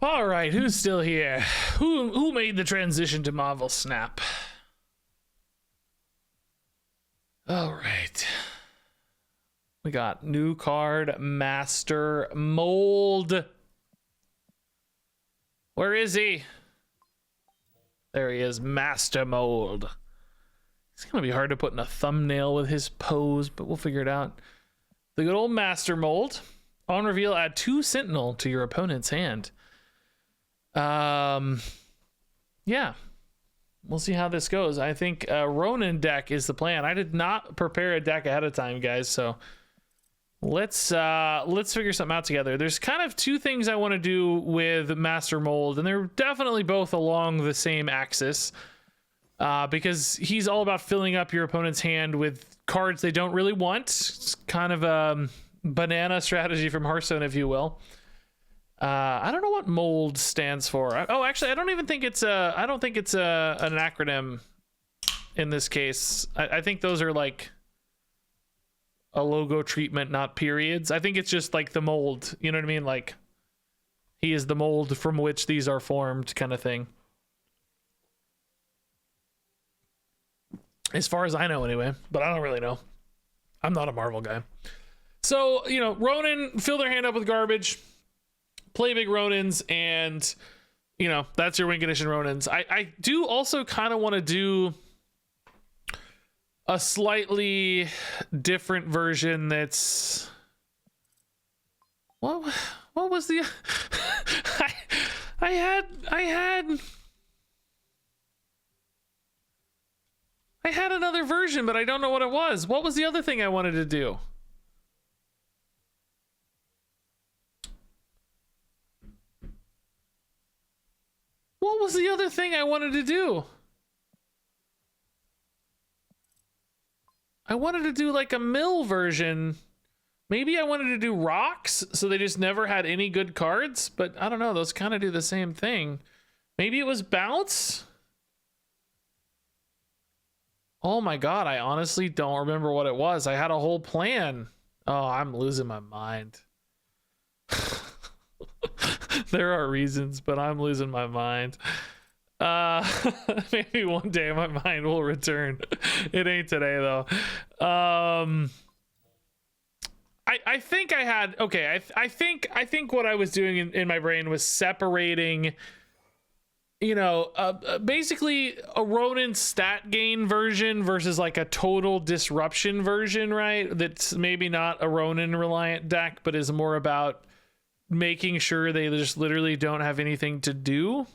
All right, who's still here? Who made the transition to Marvel Snap? All right. We got new card, Master Mold. Where is he? There he is, Master Mold. It's gonna be hard to put in a thumbnail with his pose, but we'll figure it out. The good old Master Mold. On reveal, add 2 Sentinel to your opponent's hand. Yeah. We'll see how this goes. I think Ronan deck is the plan. I did not prepare a deck ahead of time, guys, so let's figure something out together. There's kind of 2 things I want to do with Master Mold, and they're definitely both along the same axis. Because he's all about filling up your opponent's hand with cards they don't really want. It's kind of a banana strategy from Hearthstone, if you will. I don't know what mold stands for. Oh, actually, I don't think it's an acronym in this case. I think those are like a logo treatment, not periods. I think it's just like the mold. You know what I mean? Like he is the mold from which these are formed, kind of thing. As far as I know, anyway. But I don't really know. I'm not a Marvel guy. So, you know, Ronan, fill their hand up with garbage. Play big Ronans, and you know that's your win condition Ronans. I do also kind of want to do a slightly different version. That's what was the I had another version, but I don't know what it was. What was the other thing I wanted to do? What was the other thing I wanted to do? I wanted to do like a mill version. Maybe I wanted to do rocks, so they just never had any good cards, but I don't know, those kind of do the same thing. Maybe it was bounce? Oh my god, I honestly don't remember what it was. I had a whole plan. Oh, I'm losing my mind. There are reasons, but I'm losing my mind. Maybe one day my mind will return. It ain't today though. I think I had, okay, I think what I was doing in my brain was separating, you know, basically a Ronan stat gain version versus like a total disruption version, right? That's maybe not a Ronan reliant deck, but is more about making sure they just literally don't have anything to do.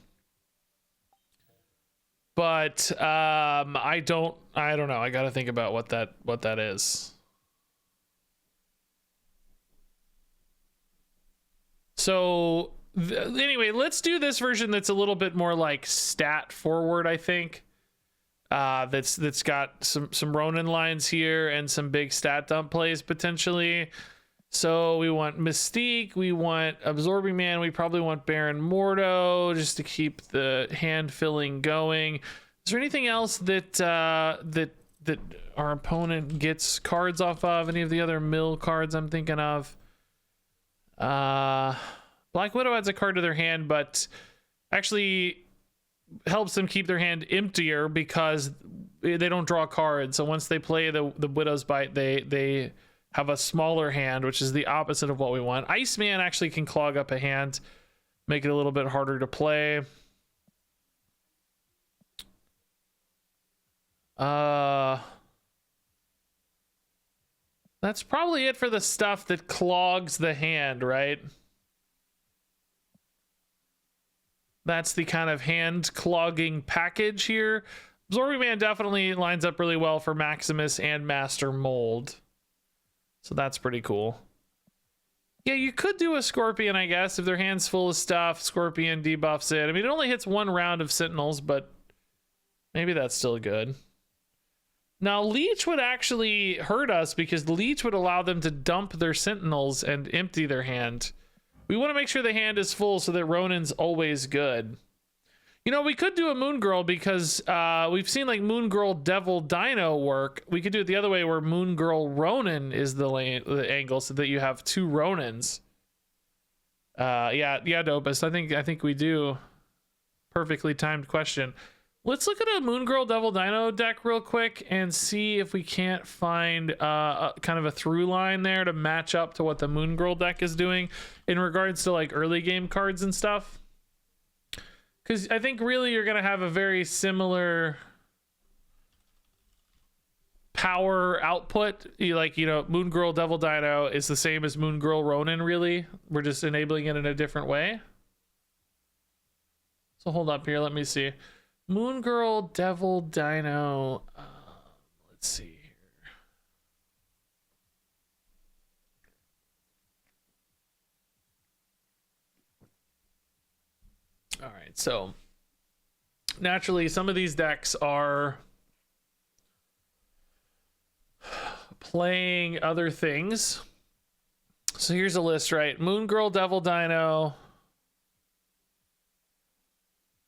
But I don't know. I gotta think about what that is. So anyway, let's do this version that's a little bit more like stat forward, I think. That's got some Ronan lines here and some big stat dump plays potentially. So we want Mystique, we want Absorbing Man, we probably want Baron Mordo just to keep the hand filling going. Is there anything else that that our opponent gets cards off of? Any of the other mill cards I'm thinking of? Black Widow adds a card to their hand, but actually helps them keep their hand emptier because they don't draw cards. So once they play the Widow's Bite, they have a smaller hand, which is the opposite of what we want. Iceman actually can clog up a hand, make it a little bit harder to play. That's probably it for the stuff that clogs the hand, right? That's the kind of hand clogging package here. Absorbing Man definitely lines up really well for Maximus and Master Mold. So that's pretty cool. Yeah, you could do a Scorpion, I guess, if their hand's full of stuff. Scorpion debuffs it. I mean, it only hits 1 round of Sentinels, but maybe that's still good. Now, Leech would actually hurt us because Leech would allow them to dump their Sentinels and empty their hand. We want to make sure the hand is full so that Ronan's always good. You know, we could do a Moon Girl because we've seen like Moon Girl Devil Dino work. We could do it the other way where Moon Girl Ronan is the angle so that you have 2 Ronans. Yeah, Dopest. I think we do. Perfectly timed question. Let's look at a Moon Girl Devil Dino deck real quick and see if we can't find kind of a through line there to match up to what the Moon Girl deck is doing in regards to like early game cards and stuff. Because I think really you're going to have a very similar power output. Like, you know, Moon Girl Devil Dino is the same as Moon Girl Ronan, really. We're just enabling it in a different way. So hold up here. Let me see. Moon Girl Devil Dino. Let's see here. All right. So naturally, some of these decks are playing other things. So here's a list, right? Moon Girl Devil Dino.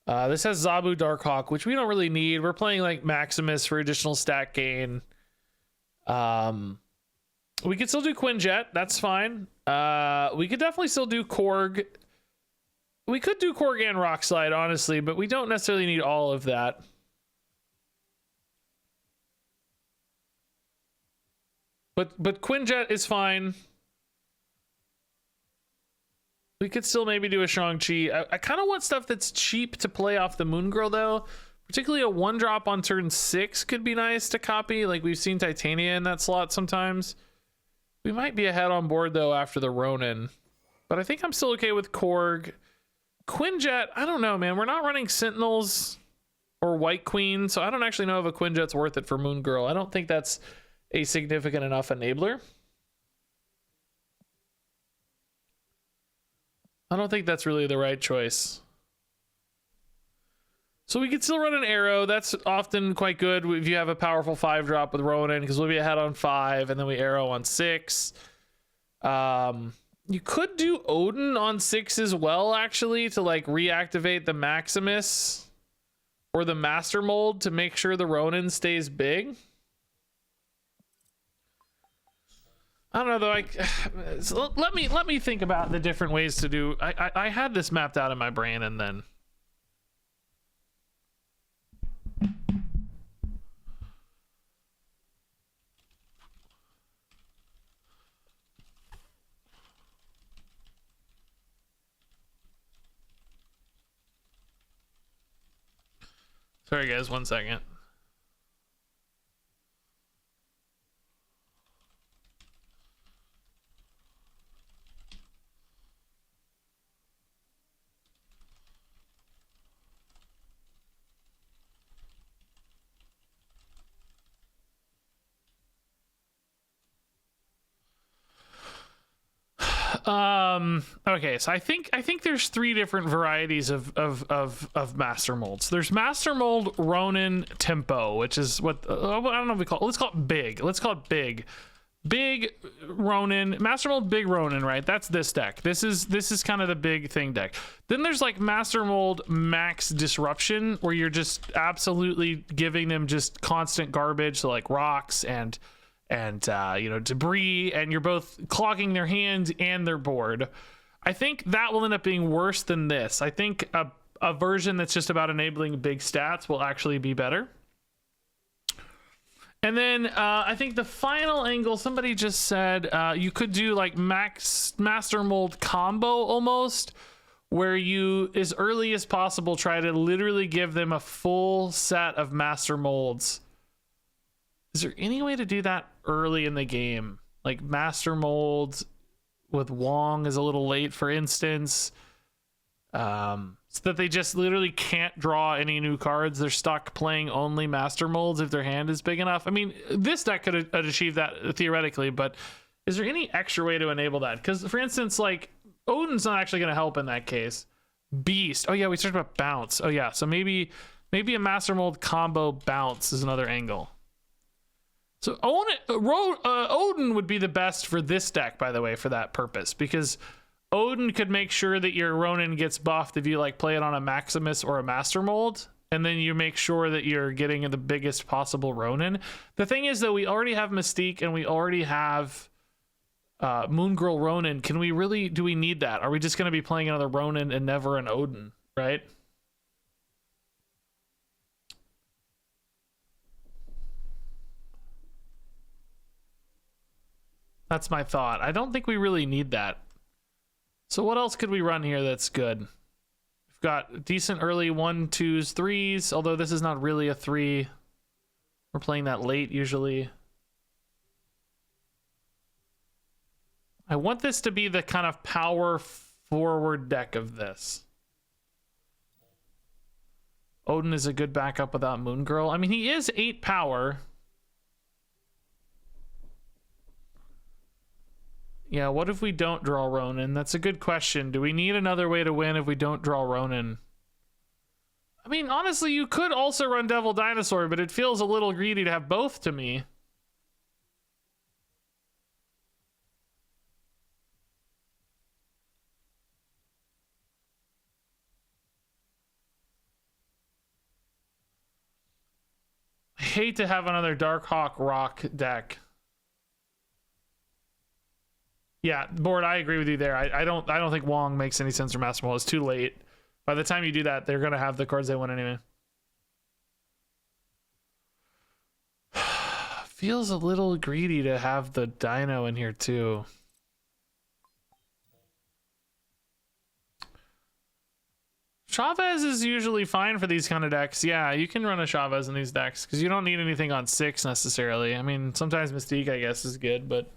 This has Zabu Darkhawk, which we don't really need. We're playing like Maximus for additional stat gain. We could still do Quinjet. That's fine. We could definitely still do Korg. We could do Korg and Rock Slide, honestly, but we don't necessarily need all of that. But Quinjet is fine. We could still maybe do a Shang-Chi. I kind of want stuff that's cheap to play off the Moon Girl, though. Particularly a 1-drop on turn 6 could be nice to copy. Like, we've seen Titania in that slot sometimes. We might be ahead on board, though, after the Ronan. But I think I'm still okay with Korg. Quinjet, I don't know, man. We're not running Sentinels or White Queen, so I don't actually know if a Quinjet's worth it for Moon Girl. I don't think that's a significant enough enabler. I don't think that's really the right choice. So we could still run an Arrow. That's often quite good if you have a powerful 5-drop with Ronan, because we'll be ahead on 5 and then we Arrow on 6. You could do Odin on 6 as well, actually, to like reactivate the Maximus or the Master Mold to make sure the Ronan stays big. I don't know though. So let me think about the different ways to do. I had this mapped out in my brain, and then sorry guys, 1 second. Okay, so I think there's 3 different varieties of master molds. There's master mold Ronan Tempo, which is what I don't know if we call it. Let's call it big. Let's call it big Ronan, master mold big Ronan, right? That's this deck. This is kind of the big thing deck. Then there's like master mold max disruption, where you're just absolutely giving them just constant garbage, so like rocks and you know, debris, and you're both clogging their hands and their board. I think that will end up being worse than this. I think a version that's just about enabling big stats will actually be better. And then I think the final angle, somebody just said you could do like master mold combo almost, where you as early as possible try to literally give them a full set of master molds. Is there any way to do that early in the game? Like master molds with Wong is a little late, for instance. So that they just literally can't draw any new cards. They're stuck playing only master molds if their hand is big enough. I mean, this deck could achieve that theoretically, but is there any extra way to enable that? Because, for instance, like, Odin's not actually going to help in that case. Beast. Oh, yeah, we talked about bounce. Oh, yeah, so maybe a master mold combo bounce is another angle. So Odin would be the best for this deck, by the way, for that purpose, because Odin could make sure that your Ronan gets buffed if you like play it on a Maximus or a Master Mold, and then you make sure that you're getting the biggest possible Ronan. The thing is, though, we already have Mystique and we already have Moon Girl Ronan. Can we really, do we need that? Are we just going to be playing another Ronan and never an Odin, right? That's my thought. I don't think we really need that. So what else could we run here that's good? We've got decent early 1, 2s, 3s, although this is not really a 3. We're playing that late usually. I want this to be the kind of power forward deck of this. Odin is a good backup without Moon Girl. I mean, he is 8 power. Yeah, what if we don't draw Ronan? That's a good question. Do we need another way to win if we don't draw Ronan? I mean, honestly, you could also run Devil Dinosaur, but it feels a little greedy to have both to me. I hate to have another Darkhawk Rock deck. Yeah, board, I agree with you there. I don't think Wong makes any sense for Master Mold. It's too late. By the time you do that, they're gonna have the cards they want anyway. Feels a little greedy to have the Dino in here too. Chavez is usually fine for these kind of decks. Yeah, you can run a Chavez in these decks because you don't need anything on 6 necessarily. I mean, sometimes Mystique, I guess, is good, but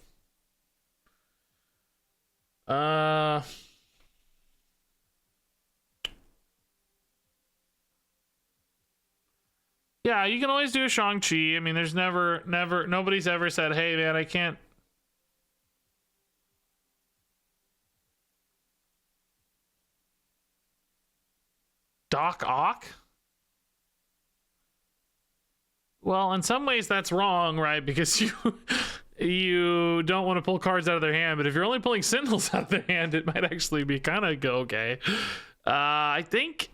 yeah, you can always do a Shang-Chi. I mean, there's nobody's ever said, hey man, I can't. Doc Ock? Well, in some ways that's wrong, right? Because you don't want to pull cards out of their hand, but if you're only pulling Sentinels out of their hand, it might actually be kind of okay. I think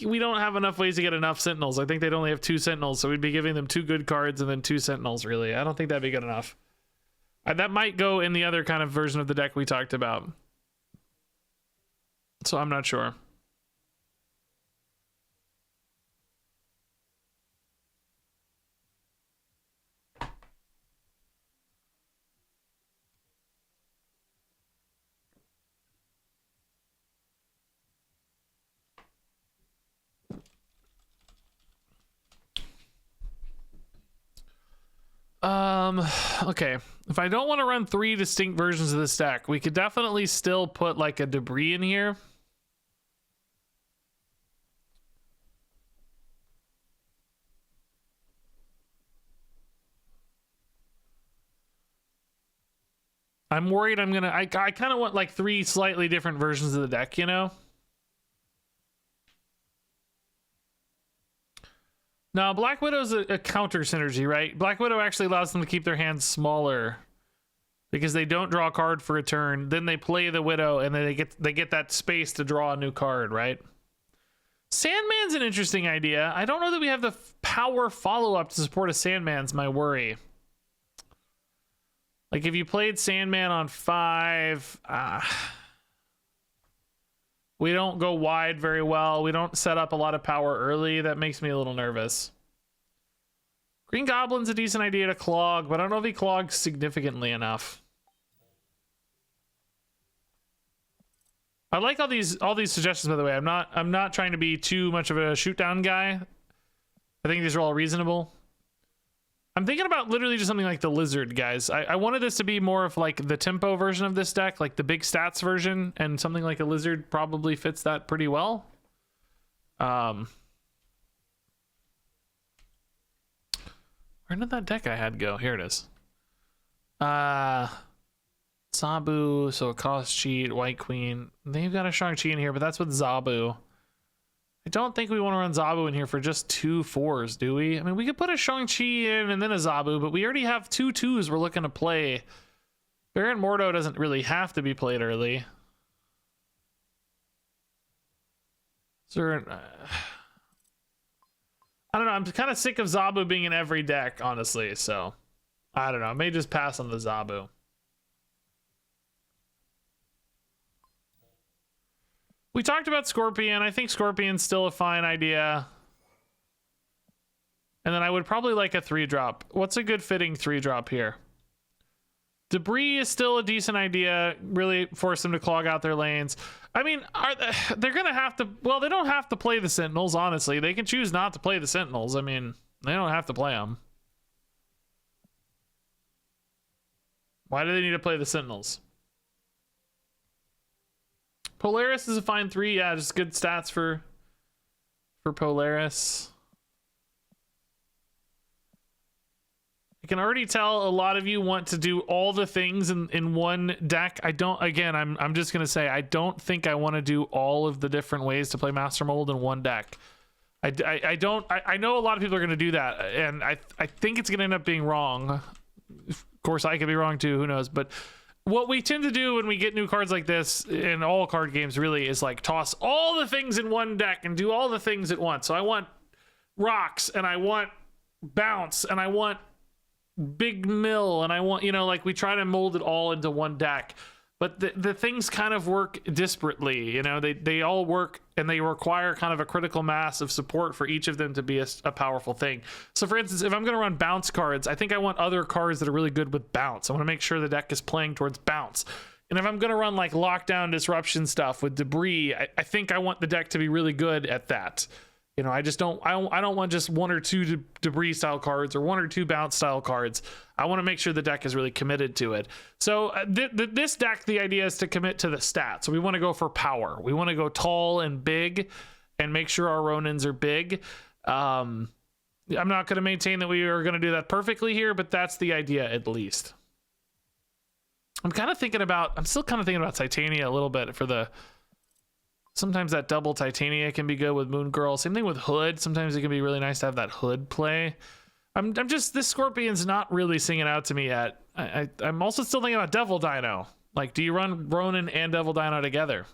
we don't have enough ways to get enough Sentinels. I think they'd only have 2 Sentinels, so we'd be giving them 2 good cards and then 2 Sentinels, really. I don't think that'd be good enough. That might go in the other kind of version of the deck we talked about. So I'm not sure. Okay, if I don't want to run 3 distinct versions of this deck, we could definitely still put like a debris in here. I'm worried I kind of want like 3 slightly different versions of the deck, you know? No, Black Widow's a counter synergy, right? Black Widow actually allows them to keep their hands smaller because they don't draw a card for a turn. Then they play the Widow, and then they get that space to draw a new card, right? Sandman's an interesting idea. I don't know that we have the power follow-up to support a Sandman's my worry. Like if you played Sandman on 5, we don't go wide very well. We don't set up a lot of power early. That makes me a little nervous. Green Goblin's a decent idea to clog, but I don't know if he clogs significantly enough. I like all these suggestions, by the way. I'm not trying to be too much of a shoot down guy. I think these are all reasonable. I'm thinking about literally just something like the Lizard, guys. I wanted this to be more of like the tempo version of this deck, like the big stats version, and something like a Lizard probably fits that pretty well. Where did that deck I had go? Here it is. Zabu, so a cost cheat, White Queen. They've got a Shang-Chi in here, but that's with Zabu. I don't think we want to run Zabu in here for just 2 4s, do we? I mean, we could put a Shang-Chi in and then a Zabu, but we already have 2 2s we're looking to play. Baron Mordo doesn't really have to be played early. Is there I don't know. I'm kind of sick of Zabu being in every deck, honestly, so I don't know. I may just pass on the Zabu. We talked about Scorpion. I think Scorpion's still a fine idea. And then I would probably like a 3-drop. What's a good fitting 3-drop here? Debris is still a decent idea. Really force them to clog out their lanes. I mean, they're going to have to... Well, they don't have to play the Sentinels, honestly. They can choose not to play the Sentinels. I mean, they don't have to play them. Why do they need to play the Sentinels? Polaris is a fine 3. Yeah, just good stats for Polaris. I can already tell a lot of you want to do all the things in one deck. I don't, again, I'm just going to say, I don't think I want to do all of the different ways to play Master Mold in one deck. I know a lot of people are going to do that, and I think it's going to end up being wrong. Of course, I could be wrong too, who knows, but what we tend to do when we get new cards like this in all card games really is like toss all the things in one deck and do all the things at once. So I want rocks, and I want bounce, and I want big mill, and I want, you know, like we try to mold it all into one deck, but the things kind of work disparately, you know, they all work, and they require kind of a critical mass of support for each of them to be a powerful thing. So for instance, if I'm going to run bounce cards, I think I want other cards that are really good with bounce. I want to make sure the deck is playing towards bounce. And if I'm going to run like lockdown disruption stuff with debris, I think I want the deck to be really good at that. You know, I don't want just 1 or 2 debris style cards or 1 or 2 bounce style cards. I want to make sure the deck is really committed to it. So this deck, the idea is to commit to the stats. So we want to go for power. We want to go tall and big and make sure our Ronins are big. I'm not going to maintain that we are going to do that perfectly here, but that's the idea at least. I'm still kind of thinking about Titania a little bit for the... Sometimes that double Titania can be good with Moon Girl. Same thing with Hood. Sometimes it can be really nice to have that Hood play. I'm just, this Scorpion's not really singing out to me yet. I'm also still thinking about Devil Dino. Like, do you run Ronan and Devil Dino together?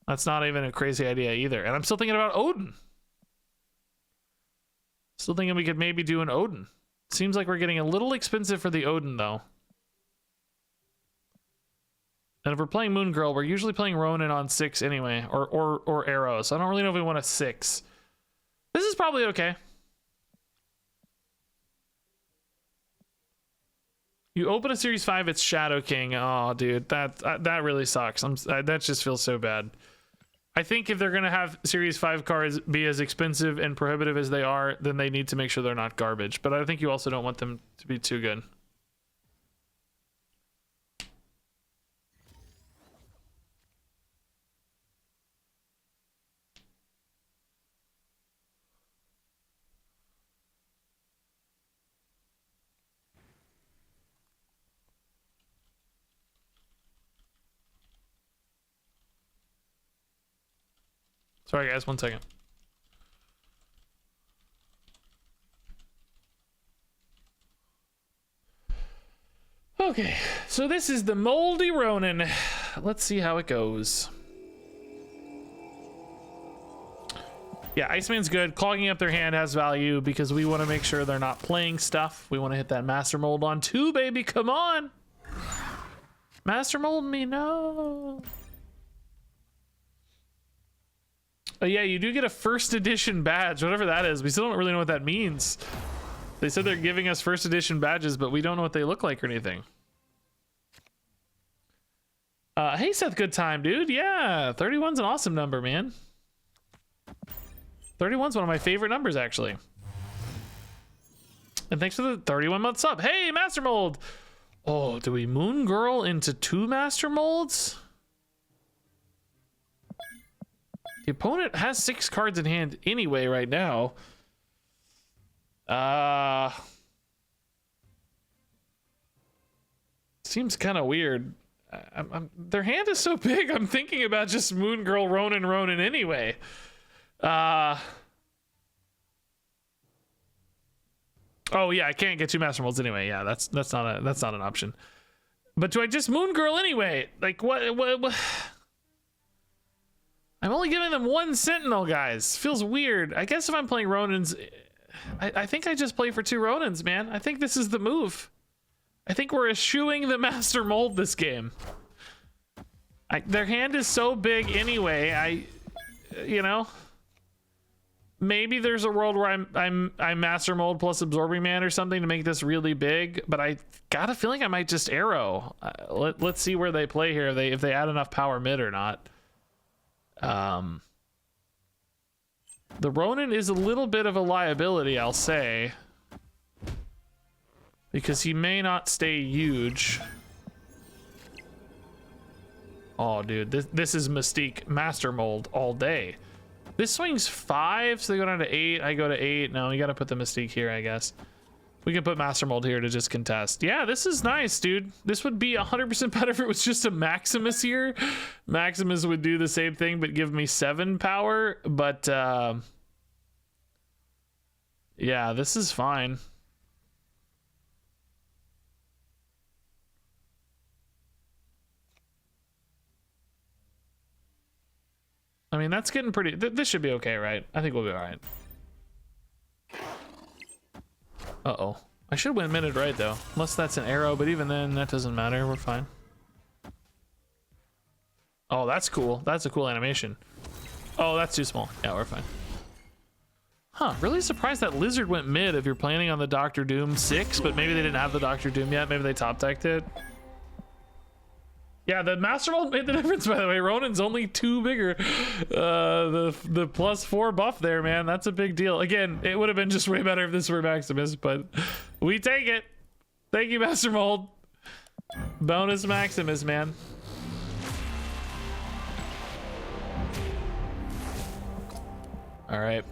That's not even a crazy idea either. And I'm still thinking about Odin. Still thinking we could maybe do an Odin. Seems like we're getting a little expensive for the Odin though. And if we're playing Moon Girl, we're usually playing Ronan on 6 anyway, or Arrow. So I don't really know if we want a 6. This is probably okay. You open a Series 5, it's Shadow King. Oh, dude, that really sucks. That just feels so bad. I think if they're gonna have Series 5 cards be as expensive and prohibitive as they are, then they need to make sure they're not garbage. But I think you also don't want them to be too good. Sorry guys, 1 second. Okay, so this is the Moldy Ronan. Let's see how it goes. Yeah, Iceman's good. Clogging up their hand has value because we want to make sure they're not playing stuff. We want to hit that Master Mold on 2, baby. Come on. Master Mold me, no. Oh yeah, you do get a first edition badge, whatever that is. We still don't really know what that means. They said they're giving us first edition badges, but we don't know what they look like or anything. Hey Seth, good time, dude. Yeah, 31's an awesome number, man. 31's one of my favorite numbers, actually. And thanks for the 31 month sub. Hey, Master Mold. Oh, do we Moon Girl into 2 Master Molds? The opponent has 6 cards in hand anyway right now. Seems kind of weird. Their hand is so big, I'm thinking about just Moon Girl, Ronan anyway. Oh yeah, I can't get 2 Master Molds anyway. Yeah, that's not an option. But do I just Moon Girl anyway? Like what? I'm only giving them 1 Sentinel, guys. Feels weird. I guess if I'm playing Ronins, I think I just play for 2 Ronins, man. I think this is the move. I think we're eschewing the Master Mold this game. Their hand is so big anyway. You know, maybe there's a world where I'm Master Mold plus Absorbing Man or something to make this really big, but I got a feeling I might just arrow. Let's see where they play here, if they add enough power mid or not. The Ronan is a little bit of a liability, I'll say, because he may not stay huge. Oh, dude, this is Mystique Master Mold all day. This swings 5, so they go down to 8. I go to 8. No, we got to put the Mystique here, I guess. We can put Master Mold here to just contest. Yeah, this is nice, dude. This would be 100% better if it was just a Maximus here. Maximus would do the same thing, but give me 7 power. But, yeah, this is fine. I mean, that's getting pretty... This should be okay, right? I think we'll be all right. Uh-oh. I should win minute right, though. Unless that's an arrow, but even then, that doesn't matter. We're fine. Oh, that's cool. That's a cool animation. Oh, that's too small. Yeah, we're fine. Huh, really surprised that Lizard went mid if you're planning on the Doctor Doom 6, but maybe they didn't have the Doctor Doom yet. Maybe they top decked it. Yeah, the Master Mold made the difference, by the way. Ronan's only 2 bigger. The +4 buff there, man. That's a big deal. Again, it would have been just way better if this were Maximus, but we take it. Thank you, Master Mold. Bonus Maximus, man. All right.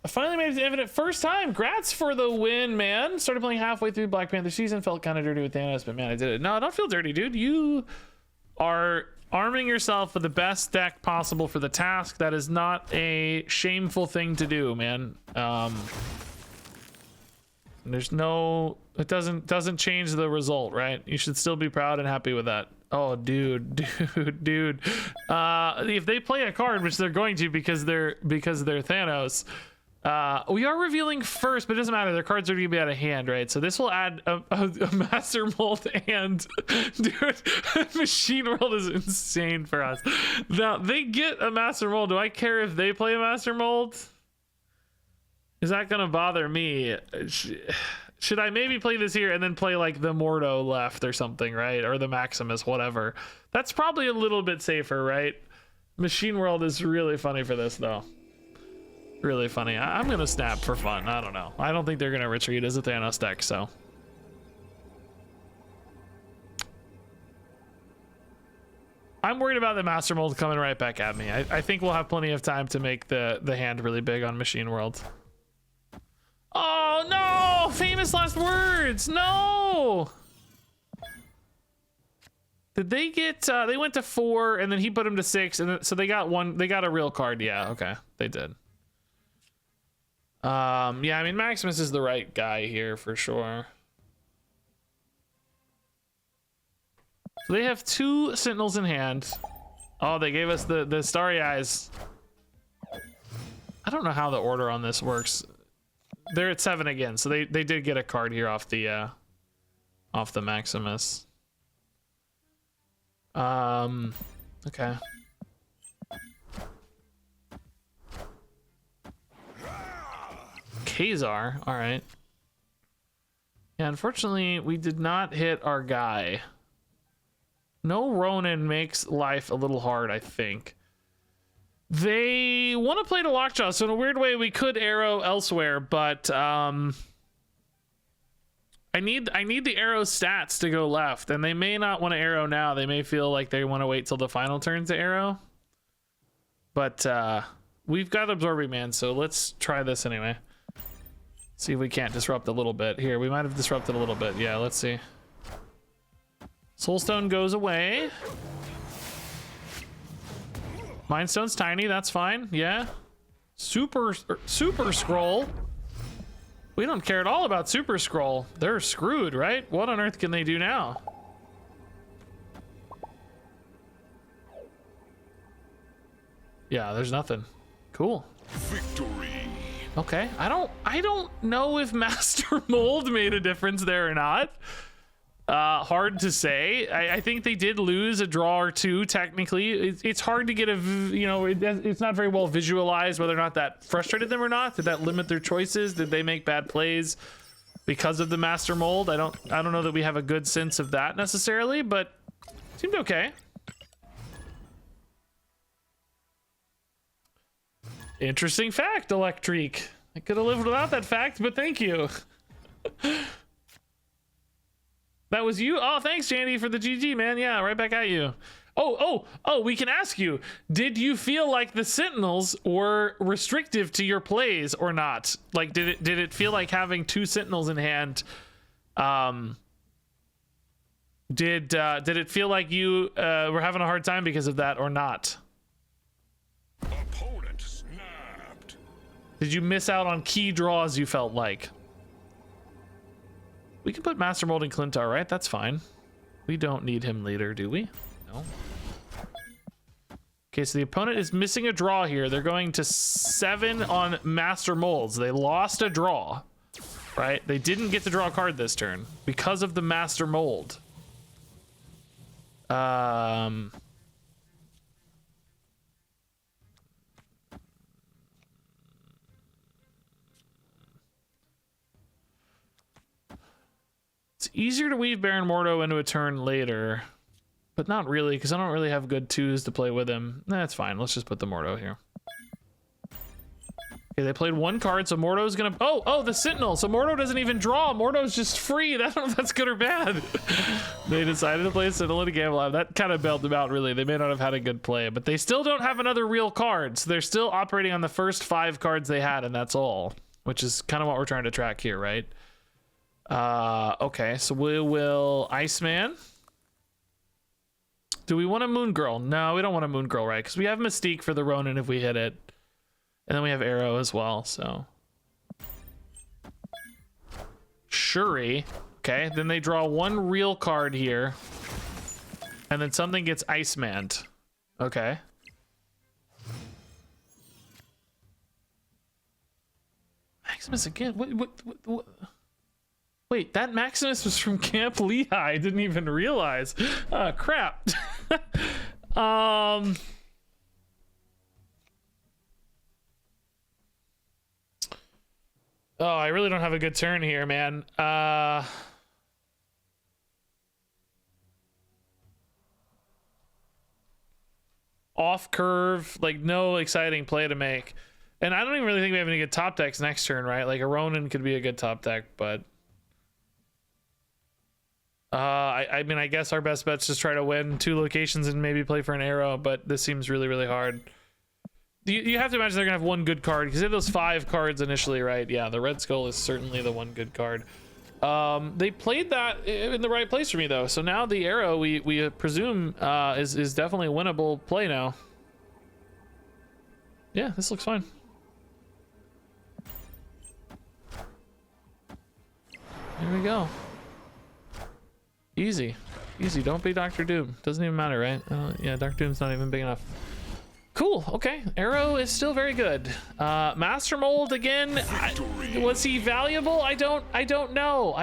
I finally made it to Infinite first time. Grats for the win, man. Started playing halfway through Black Panther season. Felt kind of dirty with Thanos, but man, I did it. No, don't feel dirty, dude. You are arming yourself with the best deck possible for the task. That is not a shameful thing to do, man. There's no... It doesn't change the result, right? You should still be proud and happy with that. Oh, dude. If they play a card, which they're going to because they're Thanos, we are revealing first, but it doesn't matter. Their cards are going to be out of hand, right? So this will add a Master Mold and... Dude, Machine World is insane for us. Now, they get a Master Mold. Do I care if they play a Master Mold? Is that going to bother me? Should I maybe play this here and then play like the Mordo left or something, right? Or the Maximus, whatever. That's probably a little bit safer, right? Machine World is really funny for this, though. Really funny. I'm going to snap for fun. I don't know. I don't think they're going to retreat as a Thanos deck, so. I'm worried about the Master Mold coming right back at me. I think we'll have plenty of time to make the hand really big on Machine World. Oh, no! Famous last words! No! Did they get... they went to 4, and then he put them to 6, and so they got one... They got a real card. Yeah, okay. They did. Yeah, I mean, Maximus is the right guy here, for sure. So they have 2 Sentinels in hand. Oh, they gave us the Starry Eyes. I don't know how the order on this works. They're at 7 again, so they did get a card here off the Maximus. Okay. Khazar, all right. Yeah, unfortunately, we did not hit our guy. No Ronan makes life a little hard, I think. They want to play to Lockjaw, so in a weird way, we could arrow elsewhere, but I need the arrow stats to go left, and they may not want to arrow now. They may feel like they want to wait till the final turn to arrow. But we've got Absorbing Man, so let's try this anyway. See if we can't disrupt a little bit. Here, we might have disrupted a little bit. Yeah, let's see. Soulstone goes away. Mind Stone's tiny, that's fine. Yeah. Super Scroll. We don't care at all about Super Scroll. They're screwed, right? What on earth can they do now? Yeah, there's nothing. Cool. Victory. Okay, I don't know if Master Mold made a difference there or not. Hard to say. I think they did lose a draw or two technically. It's hard to get it's not very well visualized whether or not that frustrated them or not. Did that limit their choices? Did they make bad plays because of the Master Mold? I don't know that we have a good sense of that necessarily, but seemed okay. Interesting fact, Electric. I could have lived without that fact, but thank you. That was you? Oh, thanks, Jandy, for the GG, man. Yeah, right back at you. Oh, we can ask you. Did you feel like the Sentinels were restrictive to your plays or not? Like, did it feel like having 2 Sentinels in hand? Did it feel like you were having a hard time because of that or not? Opponent snapped. Did you miss out on key draws you felt like? We can put Master Mold in Clintar, right? That's fine. We don't need him later, do we? No. Okay, so the opponent is missing a draw here. They're going to 7 on Master Molds. They lost a draw, right? They didn't get to draw a card this turn because of the Master Mold. It's easier to weave Baron Mordo into a turn later, but not really, because I don't really have good 2s to play with him. That's fine. Let's just put the Mordo here. Okay, they played 1 card, so Mordo's gonna... Oh, the Sentinel! So Mordo doesn't even draw! Mordo's just free! I don't know if that's good or bad. They decided to play Sentinel into Gamble Lab. That kind of bailed them out, really. They may not have had a good play, but they still don't have another real card, so they're still operating on the first 5 cards they had, and that's all. Which is kind of what we're trying to track here, right? Okay, so we will Iceman. Do we want a Moon Girl? No, we don't want a Moon Girl, right? Because we have Mystique for the Ronan if we hit it. And then we have Arrow as well, so. Shuri. Okay, then they draw 1 real card here. And then something gets Icemaned. Okay. Maximus again? What? Wait, that Maximus was from Camp Lehigh. I didn't even realize. Crap. Oh, I really don't have a good turn here, man. Off curve, like no exciting play to make. And I don't even really think we have any good top decks next turn, right? Like a Ronan could be a good top deck, but I mean, I guess our best bet's just try to win 2 locations and maybe play for an Arrow, but this seems really, really hard. You have to imagine they're gonna have 1 good card because they have those 5 cards initially, right? Yeah, the Red Skull is certainly the 1 good card. They played that in the right place for me though, so now the Arrow we presume is definitely a winnable play now. Yeah, this looks fine. Here we go. Easy. Don't be Dr. Doom. Doesn't even matter, right? Yeah, Dr. Doom's not even big enough. Cool. Okay. Arrow is still very good. Master Mold again. Was he valuable? I don't know.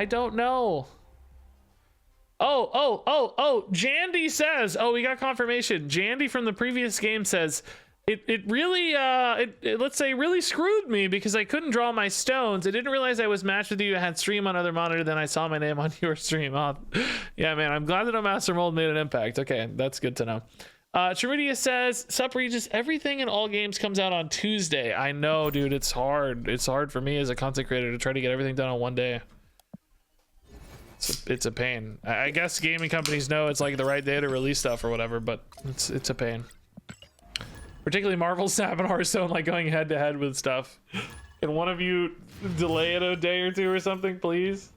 Oh. Jandy says. Oh, we got confirmation. Jandy from the previous game says it really let's say really screwed me because I couldn't draw my stones. I didn't realize I was matched with you. I had stream on other monitor, then I saw my name on your stream. Oh, yeah, man, I'm glad that a Master Mold made an impact. Okay, that's good to know. Charidia says, Sup Regis, everything in all games comes out on Tuesday. I know, dude, it's hard. It's hard for me as a content creator to try to get everything done on one day. It's a pain. I guess gaming companies know it's like the right day to release stuff or whatever, but it's a pain. Particularly Marvel Snap and Hearthstone, like going head to head with stuff. Can one of you delay it a day or 2 or something, please?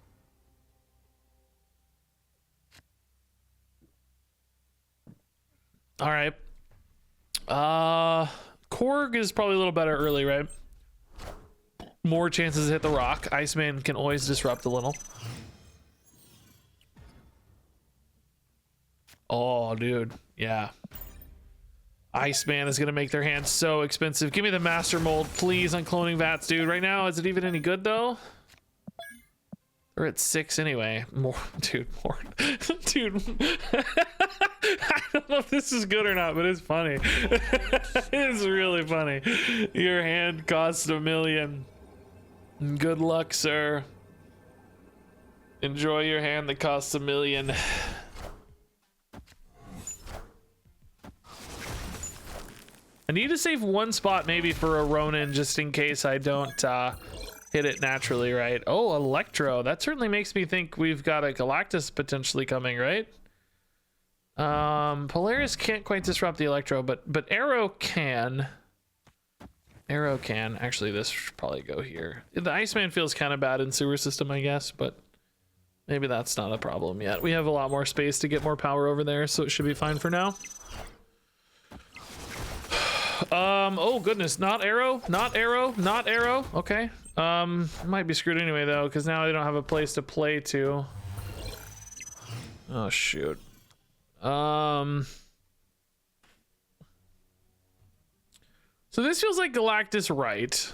All right. Korg is probably a little better early, right? More chances to hit the rock. Iceman can always disrupt a little. Oh, dude. Yeah. Iceman is gonna make their hands so expensive. Give me the master mold, please, on cloning vats, dude. Right now, is it even any good though? We're at 6 anyway. More, dude, more. Dude, I don't know if this is good or not, but it's funny. It's really funny. Your hand costs $1 million. Good luck, sir. Enjoy your hand that costs $1 million. I need to save one spot maybe for a Ronan just in case I don't hit it naturally, right? Oh, Electro. That certainly makes me think we've got a Galactus potentially coming, right? Polaris can't quite disrupt the Electro, but Arrow can. Arrow can. Actually, this should probably go here. The Iceman feels kind of bad in sewer system, I guess, but maybe that's not a problem yet. We have a lot more space to get more power over there, so it should be fine for now. Oh goodness, not Arrow, not Arrow, not Arrow. Okay. Might be screwed anyway though, because now they don't have a place to play to. Oh shoot. So this feels like Galactus right.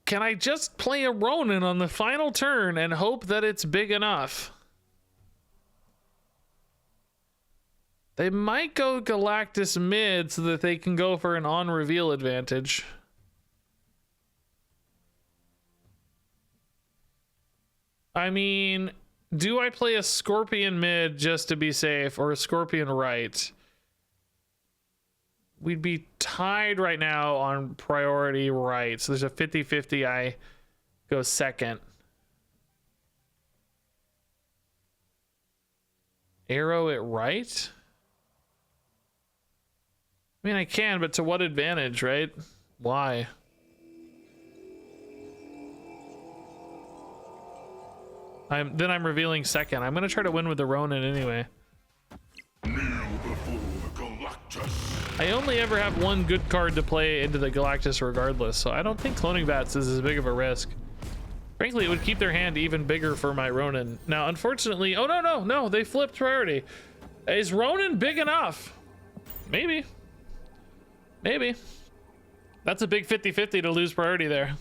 Can I just play a Ronan on the final turn and hope that it's big enough? They might go Galactus mid so that they can go for an on-reveal advantage. I mean, do I play a Scorpion mid just to be safe, or a Scorpion right? We'd be tied right now on priority right. So there's a 50-50. I go second. Arrow it right? I mean, I can, but to what advantage, right? Why? Then I'm revealing second. I'm gonna try to win with the Ronan anyway. I only ever have one good card to play into the Galactus regardless, so I don't think cloning bats is as big of a risk. Frankly, it would keep their hand even bigger for my Ronan. Now, unfortunately, oh no, they flipped priority. Is Ronan big enough? Maybe. Maybe. That's a big 50-50 to lose priority there.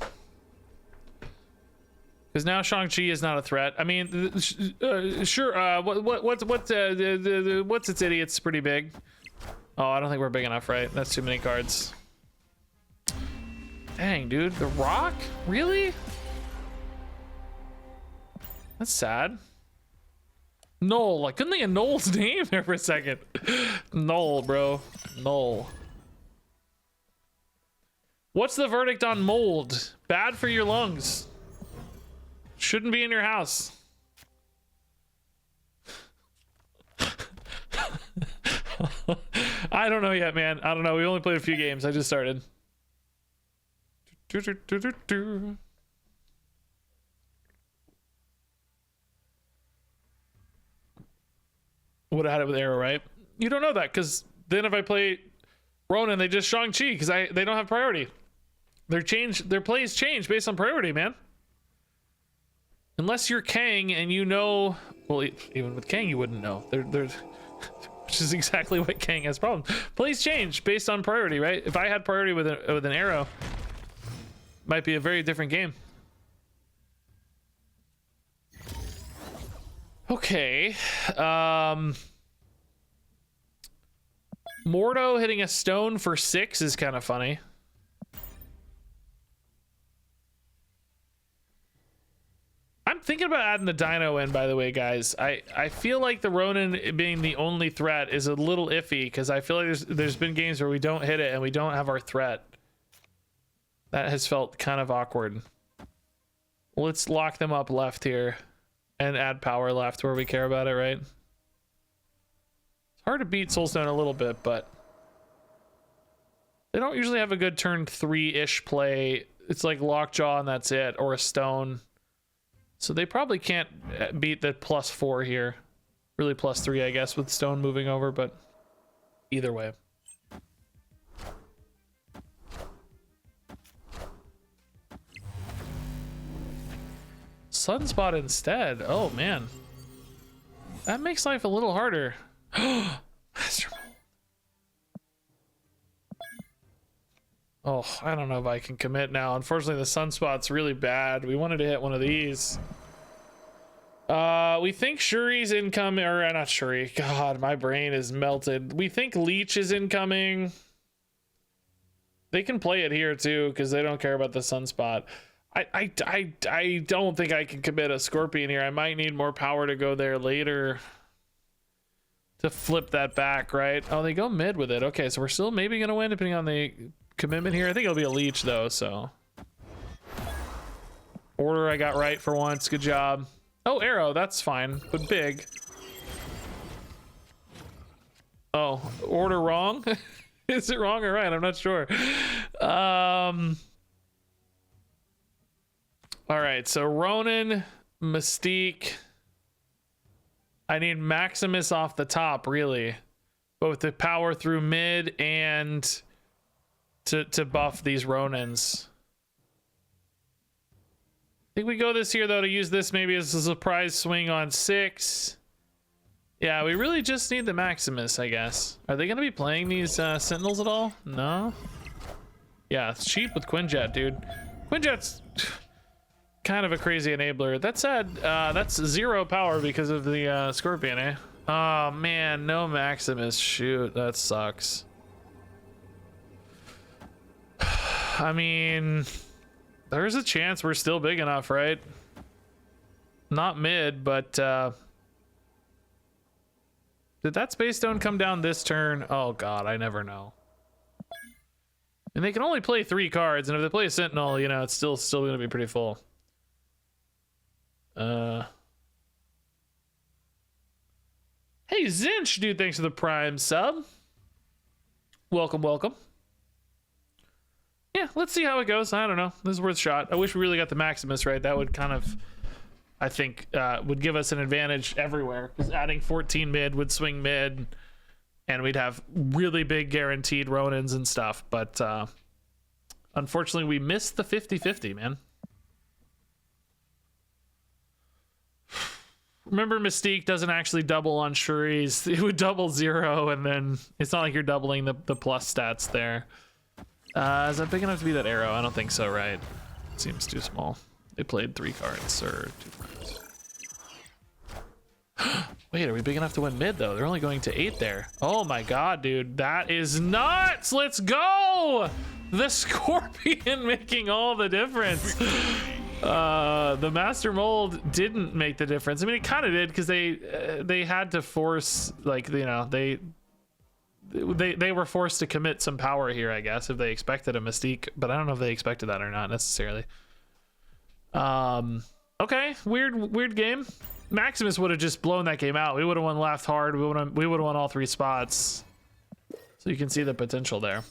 Because now Shang-Chi is not a threat. I mean, sure. What's its idiot's pretty big. Oh, I don't think we're big enough, right? That's too many cards. Dang, dude. The Rock? Really? That's sad. Null. I couldn't think of Null's name there for a second. Null, bro. Null. What's the verdict on mold? Bad for your lungs. Shouldn't be in your house. I don't know yet, man. I don't know. We only played a few games. I just started. Would have had it with Arrow, right? You don't know that, because then if I play Ronan, they just Shang-Chi, because they don't have priority. Their plays change based on priority, man. Unless you're Kang and you know, well, even with Kang you wouldn't know. Which is exactly what Kang has problems. Plays change based on priority, right? If I had priority with an Arrow, might be a very different game. Okay. Mordo hitting a stone for 6 is kind of funny. I'm thinking about adding the Dino in, by the way, guys. I feel like the Ronan being the only threat is a little iffy, because I feel like there's been games where we don't hit it and we don't have our threat. That has felt kind of awkward. Let's lock them up left here and add power left where we care about it, right? It's hard to beat Soulstone a little bit, but they don't usually have a good turn 3-ish play. It's like Lockjaw and that's it, or a Stone. So they probably can't beat the +4 here. Really +3, I guess, with Stone moving over, but either way. Sunspot instead. Oh, man. That makes life a little harder. Master Mold. Oh, I don't know if I can commit now. Unfortunately, the sunspot's really bad. We wanted to hit one of these. We think Shuri's incoming, or not Shuri. God, my brain is melted. We think Leech is incoming. They can play it here too, because they don't care about the sunspot. I don't think I can commit a Scorpion here. I might need more power to go there later to flip that back, right? Oh, they go mid with it. Okay, so we're still maybe gonna win depending on the commitment here. I think it'll be a Leech though, so. Order I got right for once. Good job. Oh, arrow, that's fine, but big. Oh, order wrong? Is it wrong or right? I'm not sure. All right, so Ronan, Mystique. I need Maximus off the top, really. Both to power through mid and to buff these Ronans. I think we go this here, though, to use this maybe as a surprise swing on 6. Yeah, we really just need the Maximus, I guess. Are they going to be playing these Sentinels at all? No? Yeah, it's cheap with Quinjet, dude. Quinjet's kind of a crazy enabler. That said, that's 0 power because of the Scorpion, eh? Oh, man, no Maximus. Shoot, that sucks. I mean, there's a chance we're still big enough, right? Not mid, but did that Space Stone come down this turn? Oh god, I never know. And they can only play 3 cards, and if they play a Sentinel, you know, it's still gonna be pretty full. Hey Zinch, dude, thanks for the Prime sub. Welcome, welcome. Yeah, let's see how it goes. I don't know. This is worth a shot. I wish we really got the Maximus right. That would kind of, I think, would give us an advantage everywhere. Because adding 14 mid would swing mid, and we'd have really big guaranteed Ronans and stuff. But unfortunately, we missed the 50-50, man. Remember, Mystique doesn't actually double on Shuri's. It would double 0, and then it's not like you're doubling the plus stats there. Is that big enough to be that arrow? I don't think so, right? It seems too small. They played 3 cards, or 2 cards. Wait, are we big enough to win mid, though? They're only going to 8 there. Oh my god, dude. That is nuts! Let's go! The Scorpion making all the difference. The Master Mold didn't make the difference. I mean, it kind of did, because they had to force, like, you know, they were forced to commit some power here, I guess, if they expected a Mystique, but I don't know if they expected that or not necessarily. Okay, weird game. Maximus would have just blown that game out. We would have won left hard. We would have won all 3 spots. So you can see the potential there.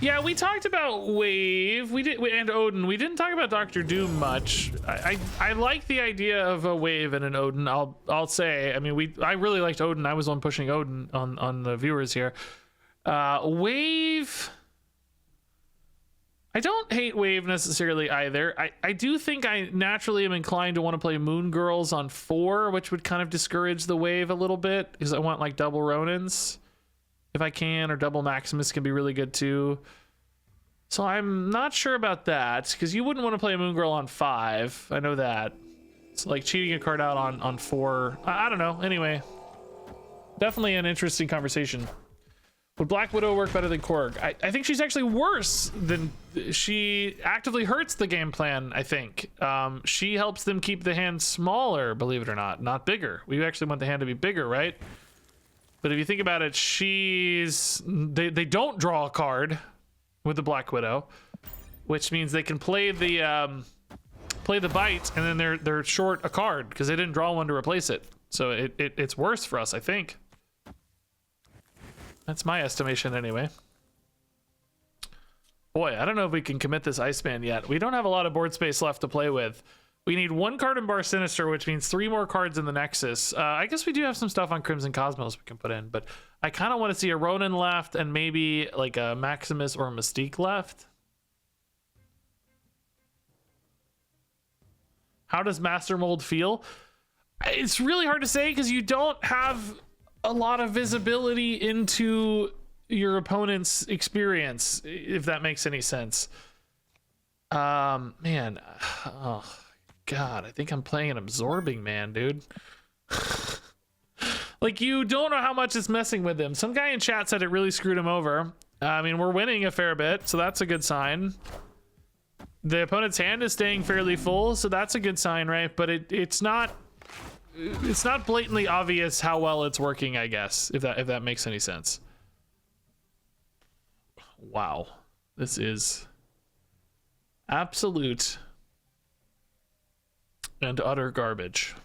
Yeah, we talked about Wave. And Odin. We didn't talk about Dr. Doom much. I like the idea of a Wave and an Odin. I'll say. I mean, I really liked Odin. I was the one pushing Odin on the viewers here. Wave. I don't hate Wave necessarily either. I do think I naturally am inclined to want to play Moon Girls on 4, which would kind of discourage the Wave a little bit, because I want like double Ronans if I can, or double Maximus can be really good too. So I'm not sure about that, because you wouldn't want to play a Moon Girl on 5. I know that. It's like cheating a card out on 4. I don't know. Anyway, definitely an interesting conversation. Would Black Widow work better than Korg? I think she's actually worse than... She actively hurts the game plan, I think. She helps them keep the hand smaller, believe it or not bigger. We actually want the hand to be bigger, right? But if you think about it, they don't draw a card with the Black Widow, which means they can play the bite, and then they're short a card because they didn't draw one to replace it. So it's worse for us, I think. That's my estimation anyway. Boy, I don't know if we can commit this Iceman yet. We don't have a lot of board space left to play with. We need 1 card in Bar Sinister, which means 3 more cards in the Nexus. I guess we do have some stuff on Crimson Cosmos we can put in, but I kind of want to see a Ronan left and maybe like a Maximus or a Mystique left. How does Master Mold feel? It's really hard to say because you don't have a lot of visibility into your opponent's experience, if that makes any sense. Man, oh god, I think I'm playing an absorbing man, dude. Like, you don't know how much it's messing with him. Some guy in chat said it really screwed him over. I mean, we're winning a fair bit, so that's a good sign. The opponent's hand is staying fairly full, so that's a good sign, right? But it's not blatantly obvious how well it's working, I guess, if that makes any sense. Wow, this is absolute and utter garbage.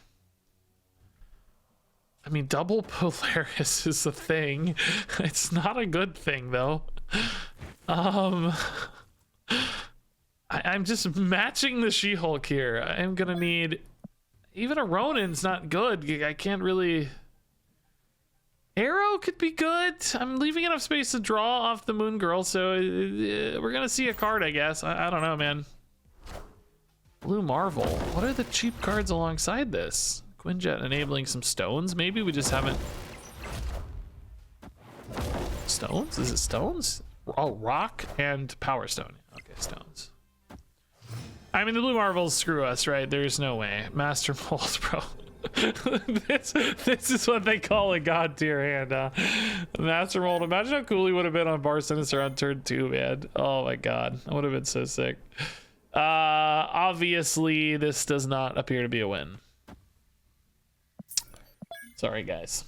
I mean, double Polaris is a thing. It's not a good thing, though. I'm just matching the She-Hulk here. I'm gonna need... Even a Ronan's not good. I can't really... Arrow could be good. I'm leaving enough space to draw off the Moon Girl, so we're gonna see a card, I guess. I don't know, man. Blue Marvel. What are the cheap cards alongside this? Quinjet enabling some stones, maybe? We just haven't... Stones? Is it stones? Oh, rock and power stone. Okay, stones. I mean, the Blue Marvels screw us, right? There's no way. Master Mold, bro. this is what they call a god tier hand, huh? Master Mold. Imagine how cool he would have been on Bar Sinister on turn 2, man. Oh my god. That would have been so sick. Obviously, this does not appear to be a win. Sorry, guys.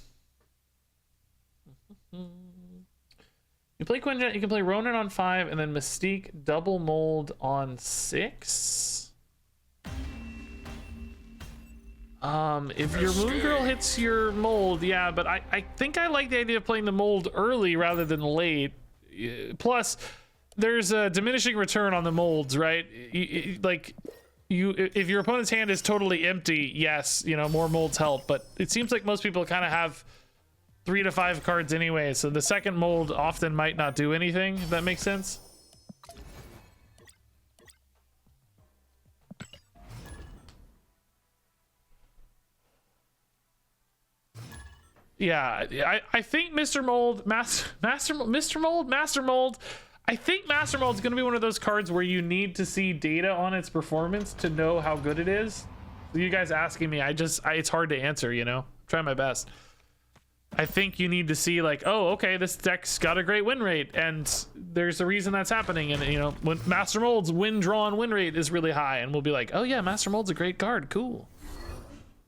You play Quinjet, you can play Ronan on 5, and then Mystique double mold on 6. If your Moon Girl hits your mold, yeah, but I think I like the idea of playing the mold early rather than late. Plus, there's a diminishing return on the molds, right? If your opponent's hand is totally empty, yes, you know, more molds help, but it seems like most people kind of have 3 to 5 cards anyway, so the second mold often might not do anything, if that makes sense. Yeah, I think Mr. Mold, Mr. Mold, Master Mold, I think Master Mold is going to be one of those cards where you need to see data on its performance to know how good it is. You guys asking me, it's hard to answer, you know? Try my best. I think you need to see like, oh, okay, this deck's got a great win rate, and there's a reason that's happening. And you know, when Master Mold's win rate is really high, and we'll be like, oh yeah, Master Mold's a great card, cool.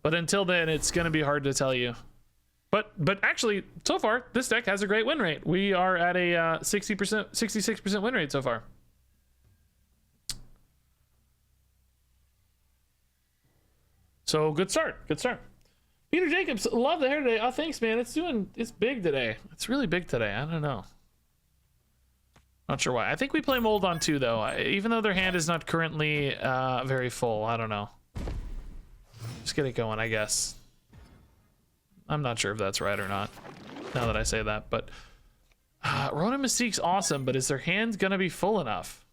But until then, it's gonna be hard to tell you. But actually, so far, this deck has a great win rate. We are at a 60%, 66% win rate so far. So good start, good start. Peter Jacobs, love the hair today. Oh, thanks, man. It's big today. It's really big today. I don't know. Not sure why. I think we play mold on 2 though. Even though their hand is not currently very full. I don't know. Just get it going, I guess. I'm not sure if that's right or not, now that I say that, but Ronan Mystique's awesome, but is their hand gonna be full enough?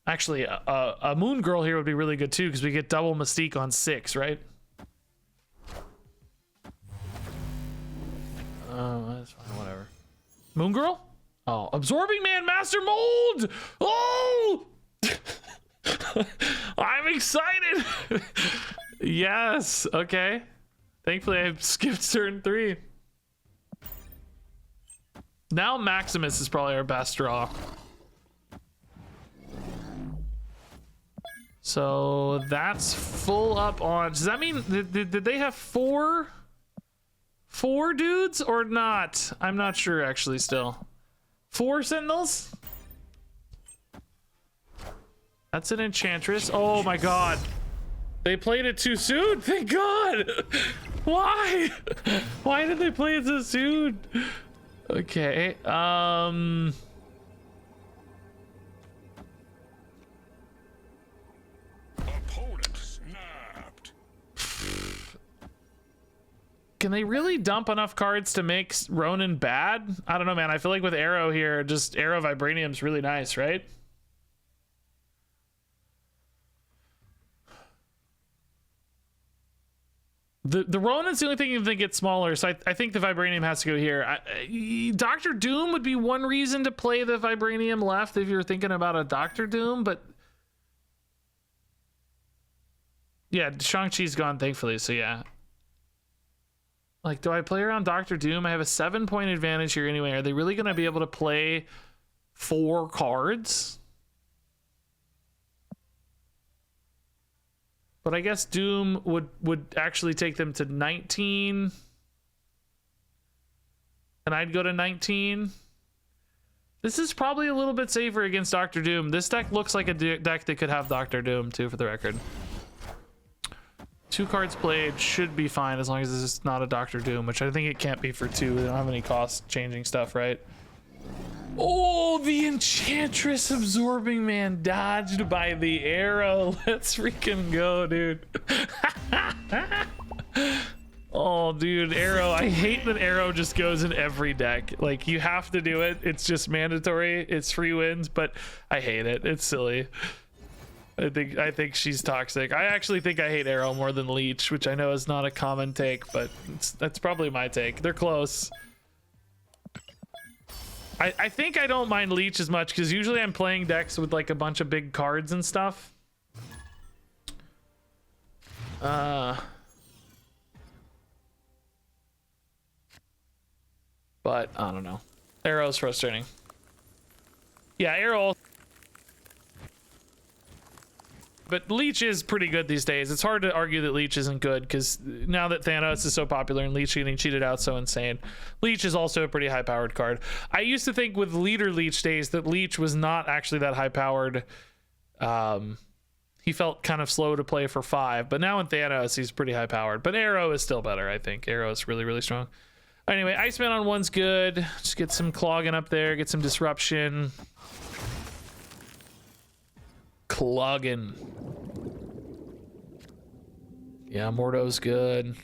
Actually, a Moon Girl here would be really good too, because we get double Mystique on 6, right? That's fine, whatever. Moon Girl? Oh, Absorbing Man, Master Mold! Oh! I'm excited. Yes, okay. Thankfully I skipped turn 3. Now Maximus is probably our best draw. So that's full up on... Does that mean... Did they have 4 dudes or not? I'm not sure actually still. 4 Sentinels? That's an Enchantress. Oh my god. They played it too soon? Thank god! Why? Why did they play it so soon? Okay, Opponent snapped. Can they really dump enough cards to make Ronan bad? I don't know, man. I feel like with Arrow here, just Arrow Vibranium's really nice, right? The Ronan's the only thing that gets smaller, so I think the Vibranium has to go here. Doctor Doom would be one reason to play the Vibranium left if you're thinking about a Doctor Doom, but yeah, Shang-Chi's gone, thankfully, so yeah. Like, do I play around Doctor Doom? I have a 7-point advantage here anyway. Are they really going to be able to play 4 cards? But I guess Doom would actually take them to 19. And I'd go to 19. This is probably a little bit safer against Doctor Doom. This deck looks like a deck that could have Doctor Doom, too, for the record. 2 cards played should be fine as long as it's not a Doctor Doom, which I think it can't be for 2. They don't have any cost changing stuff, right? Oh, the Enchantress Absorbing Man dodged by the arrow. Let's freaking go, dude. Oh, dude, arrow. I hate that arrow just goes in every deck. Like, you have to do it. It's just mandatory. It's free wins, but I hate it. It's silly. I think she's toxic. I actually think I hate arrow more than leech, which I know is not a common take, but that's probably my take. They're close. I think I don't mind leech as much because usually I'm playing decks with like a bunch of big cards and stuff. But I don't know. Arrow's frustrating. Yeah, arrow. But Leech is pretty good these days. It's hard to argue that Leech isn't good because now that Thanos is so popular and Leech getting cheated out so insane, Leech is also a pretty high-powered card. I used to think with Leader Leech days that Leech was not actually that high-powered. He felt kind of slow to play for 5, but now in Thanos he's pretty high-powered. But Arrow is still better, I think. Arrow is really, really strong. Anyway, Iceman on 1's good. Just get some clogging up there, get some disruption. Clogging. Yeah, Mordo's good.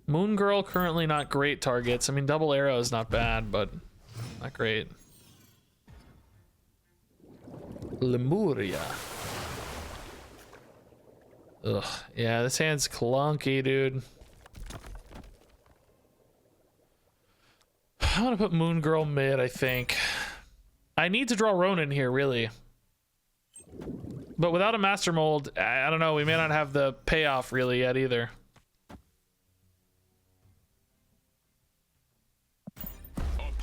Moon Girl currently not great targets. I mean, Double Arrow is not bad, but not great. Lemuria. Ugh. Yeah, this hand's clunky, dude. I want to put Moon Girl mid, I think. I need to draw Ronan here, really. But without a Master Mold, I don't know, we may not have the payoff really yet either.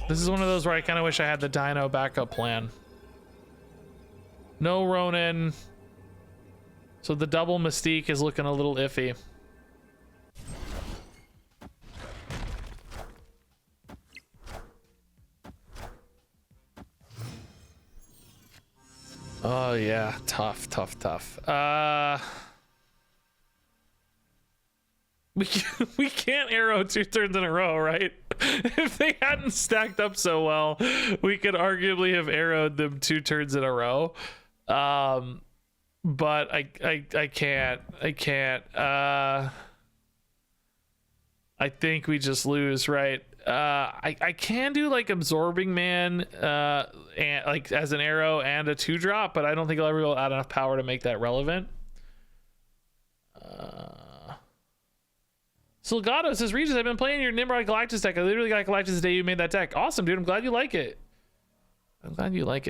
This is one of those where I kind of wish I had the Dino backup plan. No Ronan. So the double Mystique is looking a little iffy. Oh yeah, tough. We can't arrow 2 turns in a row, right? If they hadn't stacked up so well, we could arguably have arrowed them 2 turns in a row. But I can't. I think we just lose, right? I can do like Absorbing Man and like as an arrow and a 2-drop, but I don't think I'll ever add enough power to make that relevant. Silgato says, Regis, I've been playing your Nimrod Galactus deck. I literally got Galactus the day you made that deck. Awesome, dude. I'm glad you like it.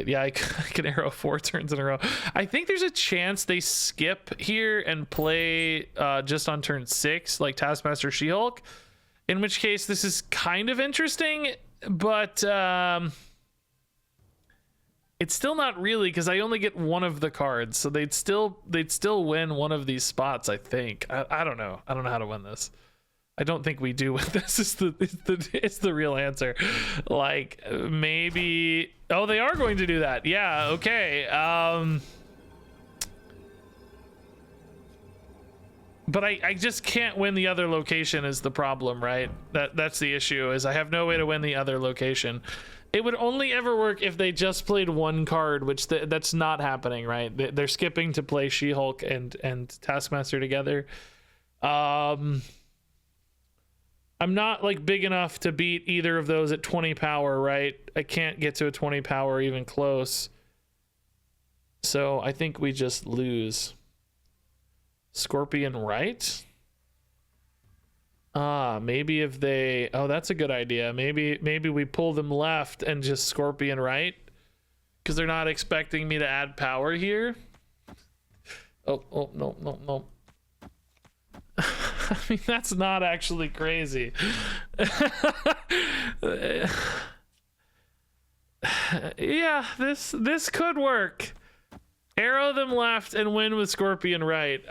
Yeah, I can arrow 4 turns in a row. I think there's a chance they skip here and play just on turn 6, like Taskmaster She-Hulk. In which case, this is kind of interesting, but it's still not really because I only get 1 of the cards, so they'd still win one of these spots. I think. I don't know. I don't know how to win this. I don't think we do win this. It's the real answer. Like maybe. Oh, they are going to do that. Yeah. Okay. But I just can't win the other location is the problem, right? That's the issue, is I have no way to win the other location. It would only ever work if they just played 1 card, which that's not happening, right? They're skipping to play She-Hulk and Taskmaster together. I'm not like big enough to beat either of those at 20 power, right? I can't get to a 20 power even close. So I think we just lose. Scorpion right? Maybe if they, oh, that's a good idea. Maybe we pull them left and just Scorpion right, because they're not expecting me to add power here. Oh, no. I mean, that's not actually crazy. Yeah, this could work. Arrow them left and win with Scorpion right.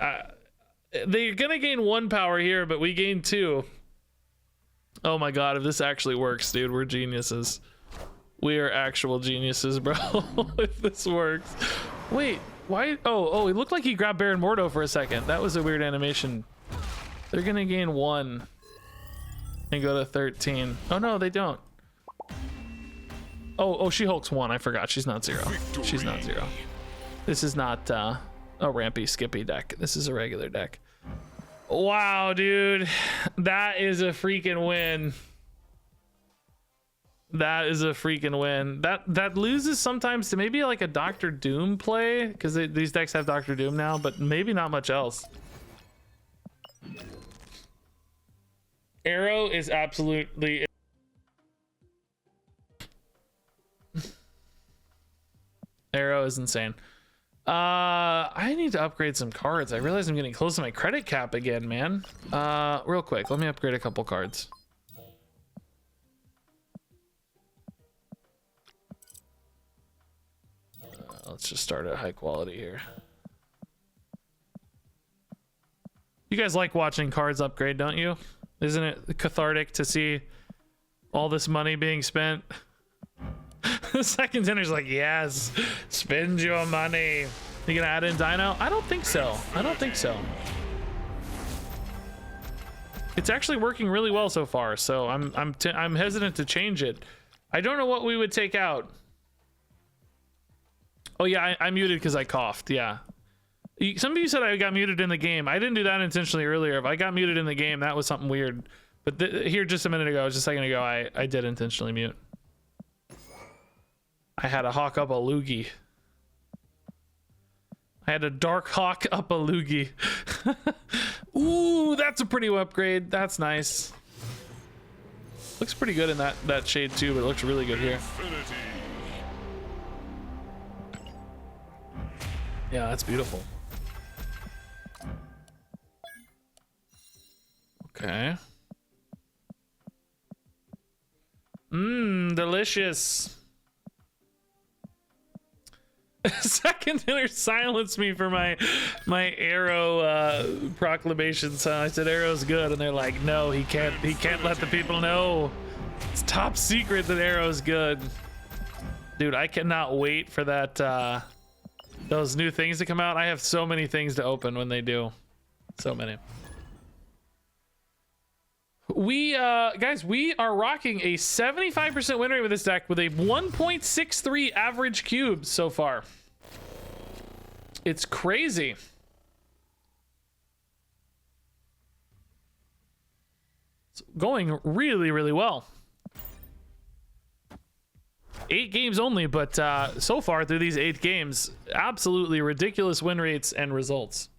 They're gonna gain 1 power here, but we gain 2. Oh my god, if this actually works, dude, we're geniuses. We are actual geniuses, bro. If this works. Wait, why? Oh, it looked like he grabbed Baron Mordo for a second. That was a weird animation. They're gonna gain 1 and go to 13. Oh no, they don't. Oh, She-Hulk's 1. I forgot. She's not 0. She's not 0. This is not a rampy skippy deck. This is a regular deck. Wow, dude. That is a freaking win. That is a freaking win. That loses sometimes to maybe like a Doctor Doom play, because these decks have Doctor Doom now, but maybe not much else. Arrow is absolutely... Arrow is insane. I need to upgrade some cards. I realize I'm getting close to my credit cap again, man. Real quick, let me upgrade a couple cards. Let's just start at high quality here. You guys like watching cards upgrade, don't you? Isn't it cathartic to see all this money being spent? The second tender's like, yes, spend your money. You gonna add in Dino? I don't think so. I don't think so. It's actually working really well so far, so I'm hesitant to change it. I don't know what we would take out. Oh yeah, I muted because I coughed. Yeah. Some of you said I got muted in the game. I didn't do that intentionally earlier. If I got muted in the game, that was something weird. But here just a minute ago, just a second ago, I did intentionally mute. I had a hawk up a loogie. I had a dark hawk up a loogie. Ooh, that's a pretty upgrade. That's nice. Looks pretty good in that shade too, but it looks really good here. Yeah, that's beautiful. Okay. Delicious. Second dinner silenced me for my Arrow proclamation. So I said Arrow's good, and they're like, no, he can't let the people know. It's top secret that Arrow's good. Dude, I cannot wait for that those new things to come out. I have so many things to open when they do. So many. We guys, we are rocking a 75% win rate with this deck with a 1.63 average cubes so far. It's crazy. It's going really, really well. 8 games only, but so far through these 8 games, absolutely ridiculous win rates and results.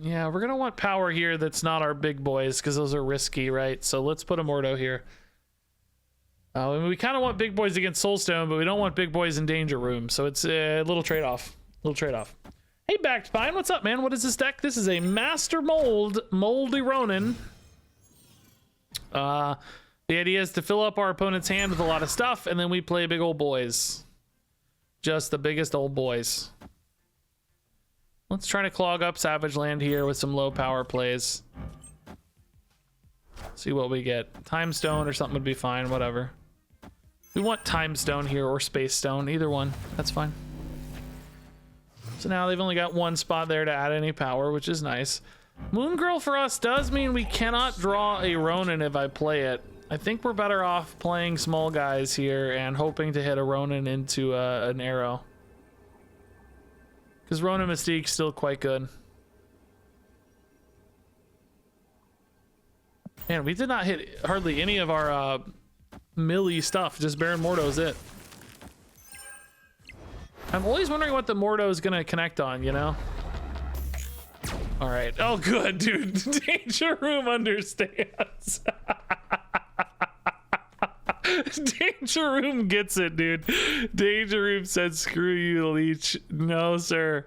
Yeah, we're gonna want power here that's not our big boys, because those are risky, right? So let's put a Mordo here. I mean, we kind of want big boys against Soulstone, but we don't want big boys in Danger Room, so it's a little trade-off. Hey, Backed Pine, what's up, man? What is this deck? This is a Master Moldy Ronan. The idea is to fill up our opponent's hand with a lot of stuff, and then we play big old boys. Just the biggest old boys. Let's try to clog up Savage Land here with some low power plays. See what we get. Time Stone or something would be fine, whatever. We want Time Stone here or Space Stone, either one. That's fine. So now they've only got 1 spot there to add any power, which is nice. Moon Girl for us does mean we cannot draw a Ronan if I play it. I think we're better off playing small guys here and hoping to hit a Ronan into an Arrow. Because Ronan Mystique's still quite good. Man, we did not hit hardly any of our melee stuff. Just Baron Mordo's it. I'm always wondering what the Mordo is gonna connect on, you know? All right. Oh, good, dude. Danger Room understands. Danger Room gets it, dude. Danger Room said, screw you, Leech. No, sir.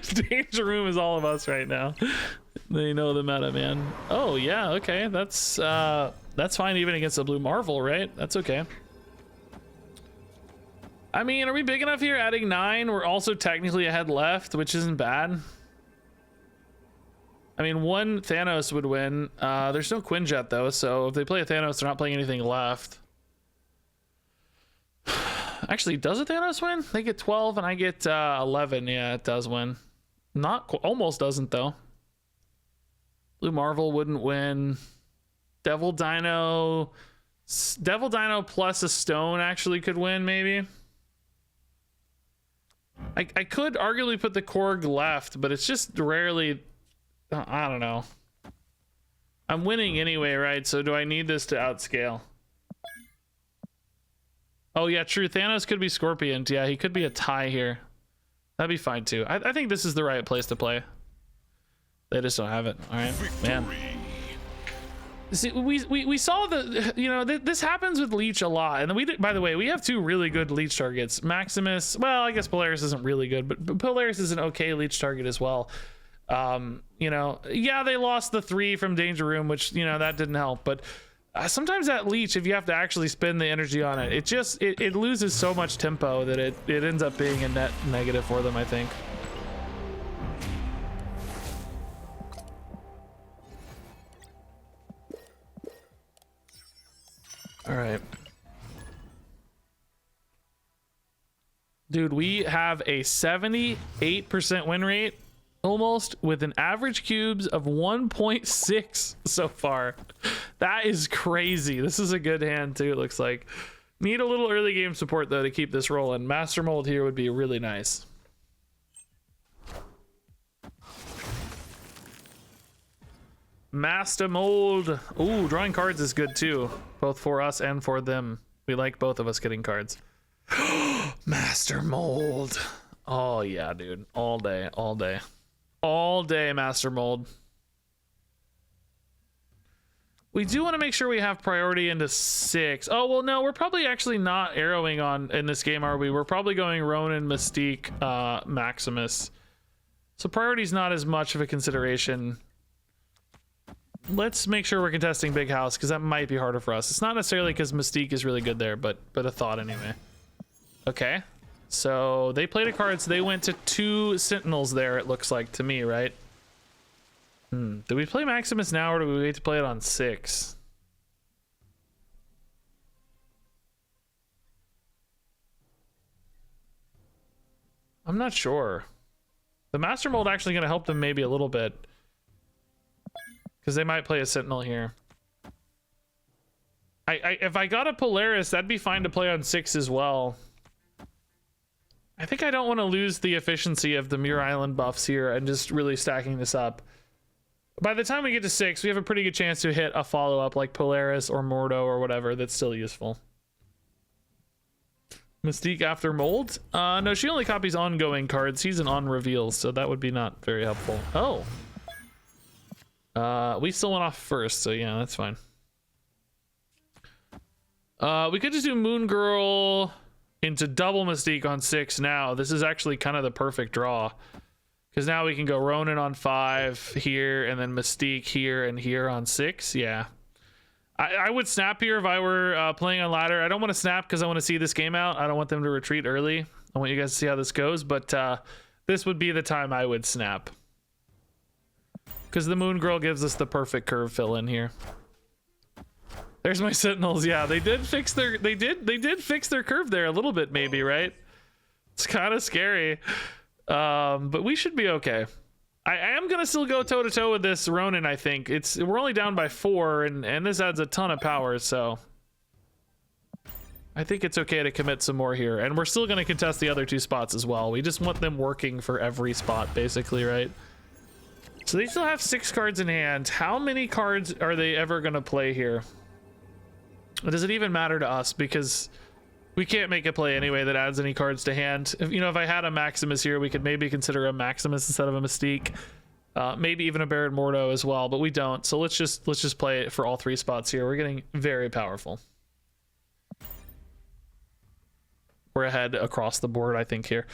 Danger Room is all of us right now. They know the meta, man. Oh, yeah, okay. That's fine even against the Blue Marvel, right? That's okay. I mean, are we big enough here? Adding 9. We're also technically ahead left, which isn't bad. I mean, one Thanos would win. There's no Quinjet, though, so if they play a Thanos, they're not playing anything left. Actually, does a Thanos win? They get 12 and I get 11. Yeah, it does win. Almost doesn't, though. Blue Marvel wouldn't win. Devil Dino plus a stone actually could win, maybe. I could arguably put the Korg left, but it's just rarely... I don't know. I'm winning anyway, right? So do I need this to outscale? Oh yeah, true. Thanos could be Scorpion. Yeah, he could be a tie here. That'd be fine too. I think this is the right place to play. They just don't have it. All right, man. See, we saw the, you know, this happens with Leech a lot, and by the way, we have 2 really good Leech targets. Maximus, well, I guess Polaris isn't really good, but Polaris is an okay Leech target as well. You know, yeah, they lost the 3 from Danger Room, which, you know, that didn't help, but sometimes that Leech, if you have to actually spend the energy on it, it loses so much tempo that it ends up being a net negative for them, I think. All right. Dude, we have a 78% win rate almost with an average cubes of 1.6 so far. That is crazy. This is a good hand too, it looks like. Need a little early game support though to keep this rolling. Master Mold here would be really nice. Master Mold. Ooh, drawing cards is good too, both for us and for them. We like both of us getting cards. Master Mold. Oh yeah, dude. All day, all day. All day, Master Mold. We do want to make sure we have priority into 6. Oh, well, no, we're probably actually not arrowing on in this game, are we? We're probably going Ronan, Mystique, Maximus. So priority's not as much of a consideration. Let's make sure we're contesting Big House, because that might be harder for us. It's not necessarily because Mystique is really good there, but a thought anyway. Okay. So they played a card, so they went to 2 Sentinels there, it looks like to me, right? Do we play Maximus now, or do we wait to play it on 6? I'm not sure. The Master Mold actually going to help them maybe a little bit, because they might play a Sentinel here. If I got a Polaris, that'd be fine to play on 6 as well. I think I don't want to lose the efficiency of the Muir Island buffs here and just really stacking this up. By the time we get to 6, we have a pretty good chance to hit a follow-up like Polaris or Mordo or whatever that's still useful. Mystique after Mold? No, she only copies ongoing cards. He's an on-reveals, so that would be not very helpful. Oh. We still went off first, so yeah, that's fine. We could just do Moon Girl into double Mystique on 6 now. This is actually kind of the perfect draw, because now we can go Ronan on 5 here, and then Mystique here and here on 6. Yeah. I would snap here if I were playing on ladder. I don't want to snap because I want to see this game out. I don't want them to retreat early. I want you guys to see how this goes, but this would be the time I would snap, because the Moon Girl gives us the perfect curve fill in here. There's my Sentinels. Yeah, they did fix their fix their curve there a little bit, maybe, right? It's kind of scary, but we should be okay. I am gonna still go toe to toe with this Ronan. I think we're only down by 4, and this adds a ton of power, so I think it's okay to commit some more here. And we're still gonna contest the other 2 spots as well. We just want them working for every spot, basically, right? So they still have 6 cards in hand. How many cards are they ever gonna play here? Does it even matter to us? Because We can't make a play anyway that adds any cards to hand. If, you know, if I had a Maximus here, we could maybe consider a Maximus instead of a Mystique. Maybe even a Baron Mordo as well, but we don't. So let's just play it for all 3 spots here. We're getting very powerful. We're ahead across the board, I think, here.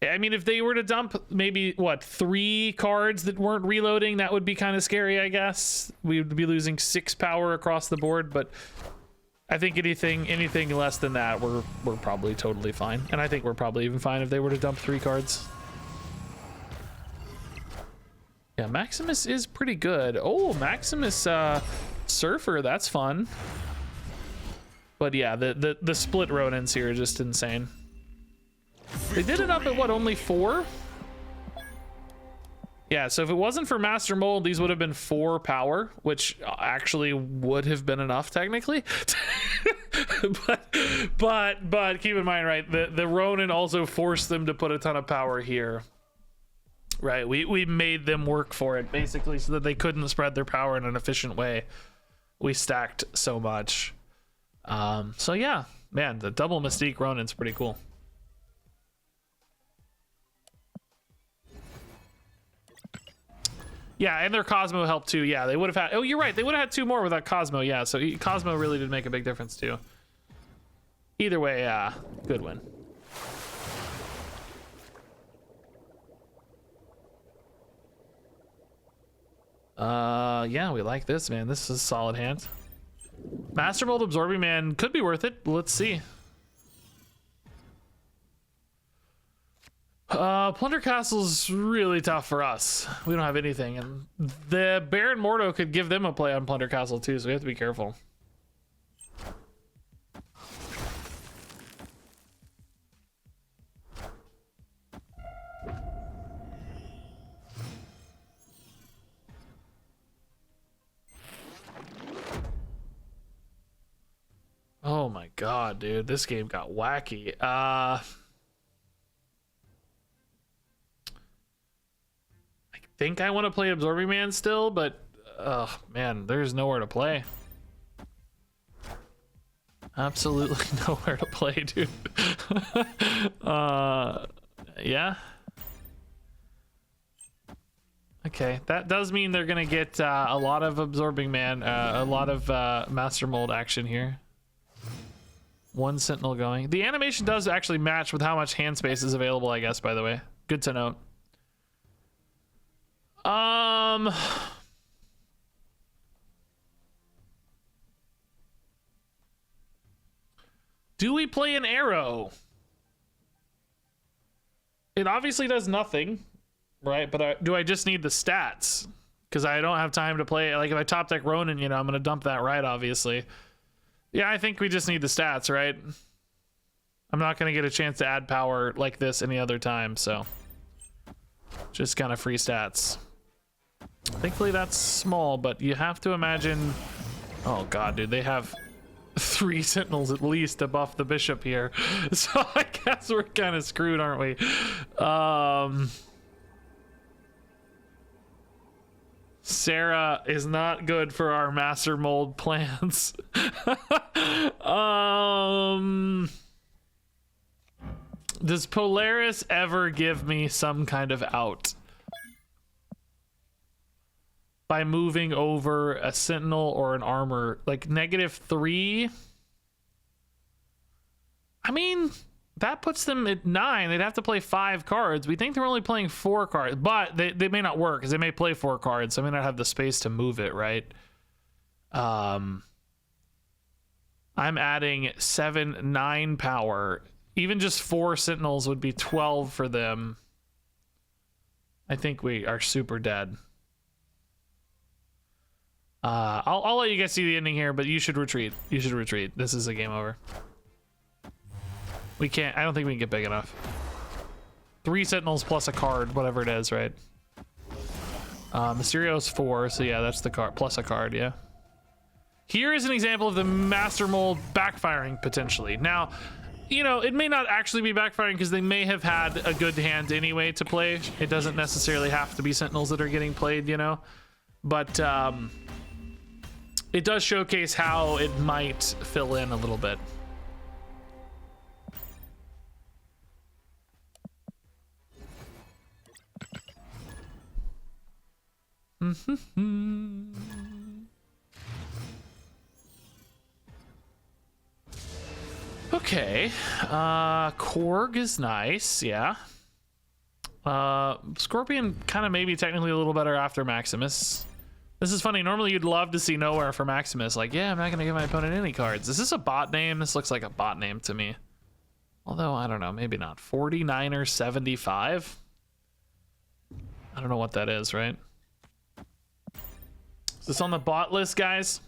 I mean, if they were to dump maybe, what, 3 cards that weren't reloading, that would be kind of scary, I guess. We would be losing 6 power across the board, but I think anything less than that, we're probably totally fine. And I think we're probably even fine if they were to dump 3 cards. Yeah, Maximus is pretty good. Oh, Maximus Surfer, that's fun. But yeah, the split Ronins here are just insane. They did it up at what, only 4? Yeah, so if it wasn't for Master Mold, these would have been 4 power, which actually would have been enough technically. but keep in mind, right, the Ronin also forced them to put a ton of power here. Right, we made them work for it basically so that they couldn't spread their power in an efficient way. We stacked so much. So yeah, man, the double Mystique Ronin's pretty cool. Yeah, and their Cosmo helped too. Yeah, they would have had, oh, you're right, they would have had 2 more without Cosmo. Yeah, so Cosmo really did make a big difference too. Either way, good win. Yeah, we like this, man. This is a solid hand. Master Mold Absorbing Man could be worth it. Let's see. Plunder Castle's really tough for us. We don't have anything, and the Baron Mordo could give them a play on Plunder Castle too, so we have to be careful. Oh my god, dude, this game got wacky. I think I want to play Absorbing Man still, but man, there's nowhere to play. Absolutely nowhere to play, dude. Yeah. Okay, that does mean they're gonna get a lot of Absorbing Man, a lot of Master Mold action here. 1 Sentinel going. The animation does actually match with how much hand space is available, I guess, by the way. Good to note. Do we play an arrow? It obviously does nothing, right? But do I just need the stats? Because I don't have time to play. Like if I top deck Ronan, you know, I'm gonna dump that, right? Obviously. Yeah, I think we just need the stats, right? I'm not gonna get a chance to add power like this any other time, so just kind of free stats. Thankfully that's small, but you have to imagine, oh god, dude, they have 3 Sentinels at least to buff the bishop here, so I guess we're kind of screwed, aren't we? Sarah is not good for our Master Mold plans. Does Polaris ever give me some kind of out by moving over a Sentinel or an armor? Like -3? I mean, that puts them at 9. They'd have to play 5 cards. We think they're only playing 4 cards, but they may not work because they may play 4 cards, so I may not have the space to move it, right? I'm adding 7, 9 power. Even just 4 Sentinels would be 12 for them. I think we are super dead. I'll let you guys see the ending here, but you should retreat. You should retreat. This is a game over. We can't, I don't think we can get big enough. 3 Sentinels plus a card, whatever it is, right? Mysterio's 4, so yeah, that's the card, plus a card, yeah. Here is an example of the Master Mold backfiring, potentially. Now, you know, it may not actually be backfiring because they may have had a good hand anyway to play. It doesn't necessarily have to be Sentinels that are getting played, you know? But, it does showcase how it might fill in a little bit. Okay. Korg is nice, yeah. Scorpion kind of maybe technically a little better after Maximus. This is funny. Normally you'd love to see nowhere for Maximus. Like, yeah, I'm not gonna give my opponent any cards. Is this a bot name? This looks like a bot name to me. Although, I don't know, maybe not. 49er 75? I don't know what that is, right? Is this on the bot list, guys?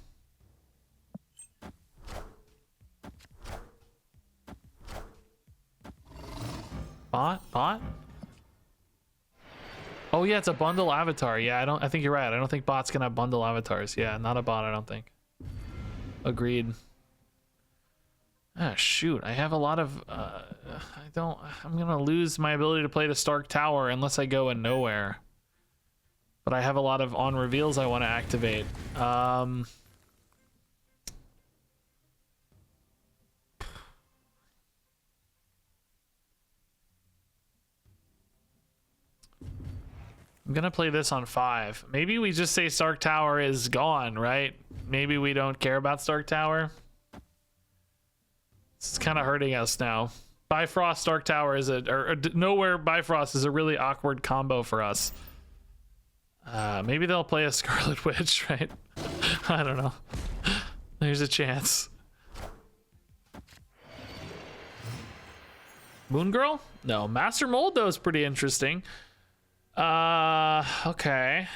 Bot? Oh yeah, it's a bundle avatar. Yeah, I think you're right. I don't think bots can have bundle avatars. Yeah, not a bot, I don't think. Agreed. Ah, shoot. I have a lot of I'm gonna lose my ability to play the Stark Tower unless I go in nowhere. But I have a lot of on reveals I want to activate. I'm gonna play this on 5. Maybe we just say Stark Tower is gone, right? Maybe we don't care about Stark Tower. It's kind of hurting us now. Bifrost Stark Tower is nowhere Bifrost is a really awkward combo for us. Maybe they'll play a Scarlet Witch, right? I don't know. There's a chance. Moon Girl? No. Master Mold though is pretty interesting. Okay.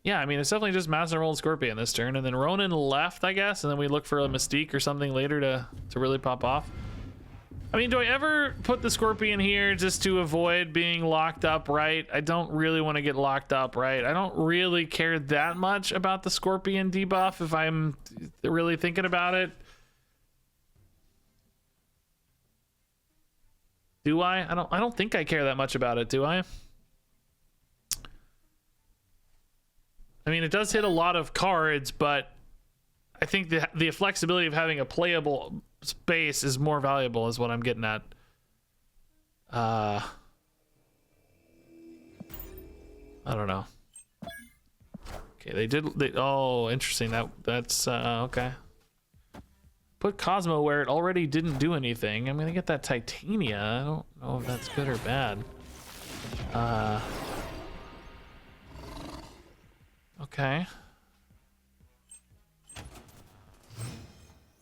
Yeah, I mean, it's definitely just Master Mold Scorpion this turn, and then Ronan left, I guess, and then we look for a Mystique or something later to really pop off. I mean, do I ever put the Scorpion here just to avoid being locked up, right? I don't really want to get locked up, right? I don't really care that much about the Scorpion debuff if I'm really thinking about it. Do I? I don't think I care that much about it, do I? I mean, it does hit a lot of cards, but I think the flexibility of having a playable space is more valuable, is what I'm getting at. I don't know. Okay, oh, interesting. That's okay. Put Cosmo where it already didn't do anything. I'm gonna get that Titania. I don't know if that's good or bad. Okay.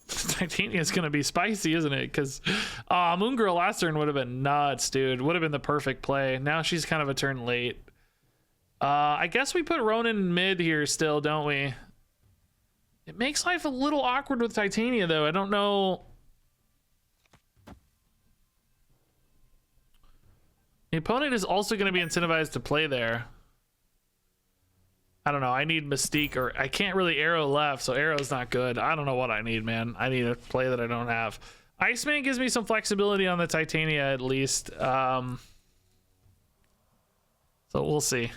Titania is gonna be spicy, isn't it? Because Moon Girl last turn would have been nuts, dude. Would have been the perfect play. Now she's kind of a turn late. I guess we put Ronan mid here still, don't we? It makes life a little awkward with Titania, though. I don't know. The opponent is also going to be incentivized to play there. I don't know. I need Mystique, or I can't really Arrow left, so Arrow's not good. I don't know what I need, man. I need a play that I don't have. Iceman gives me some flexibility on the Titania, at least. So we'll see.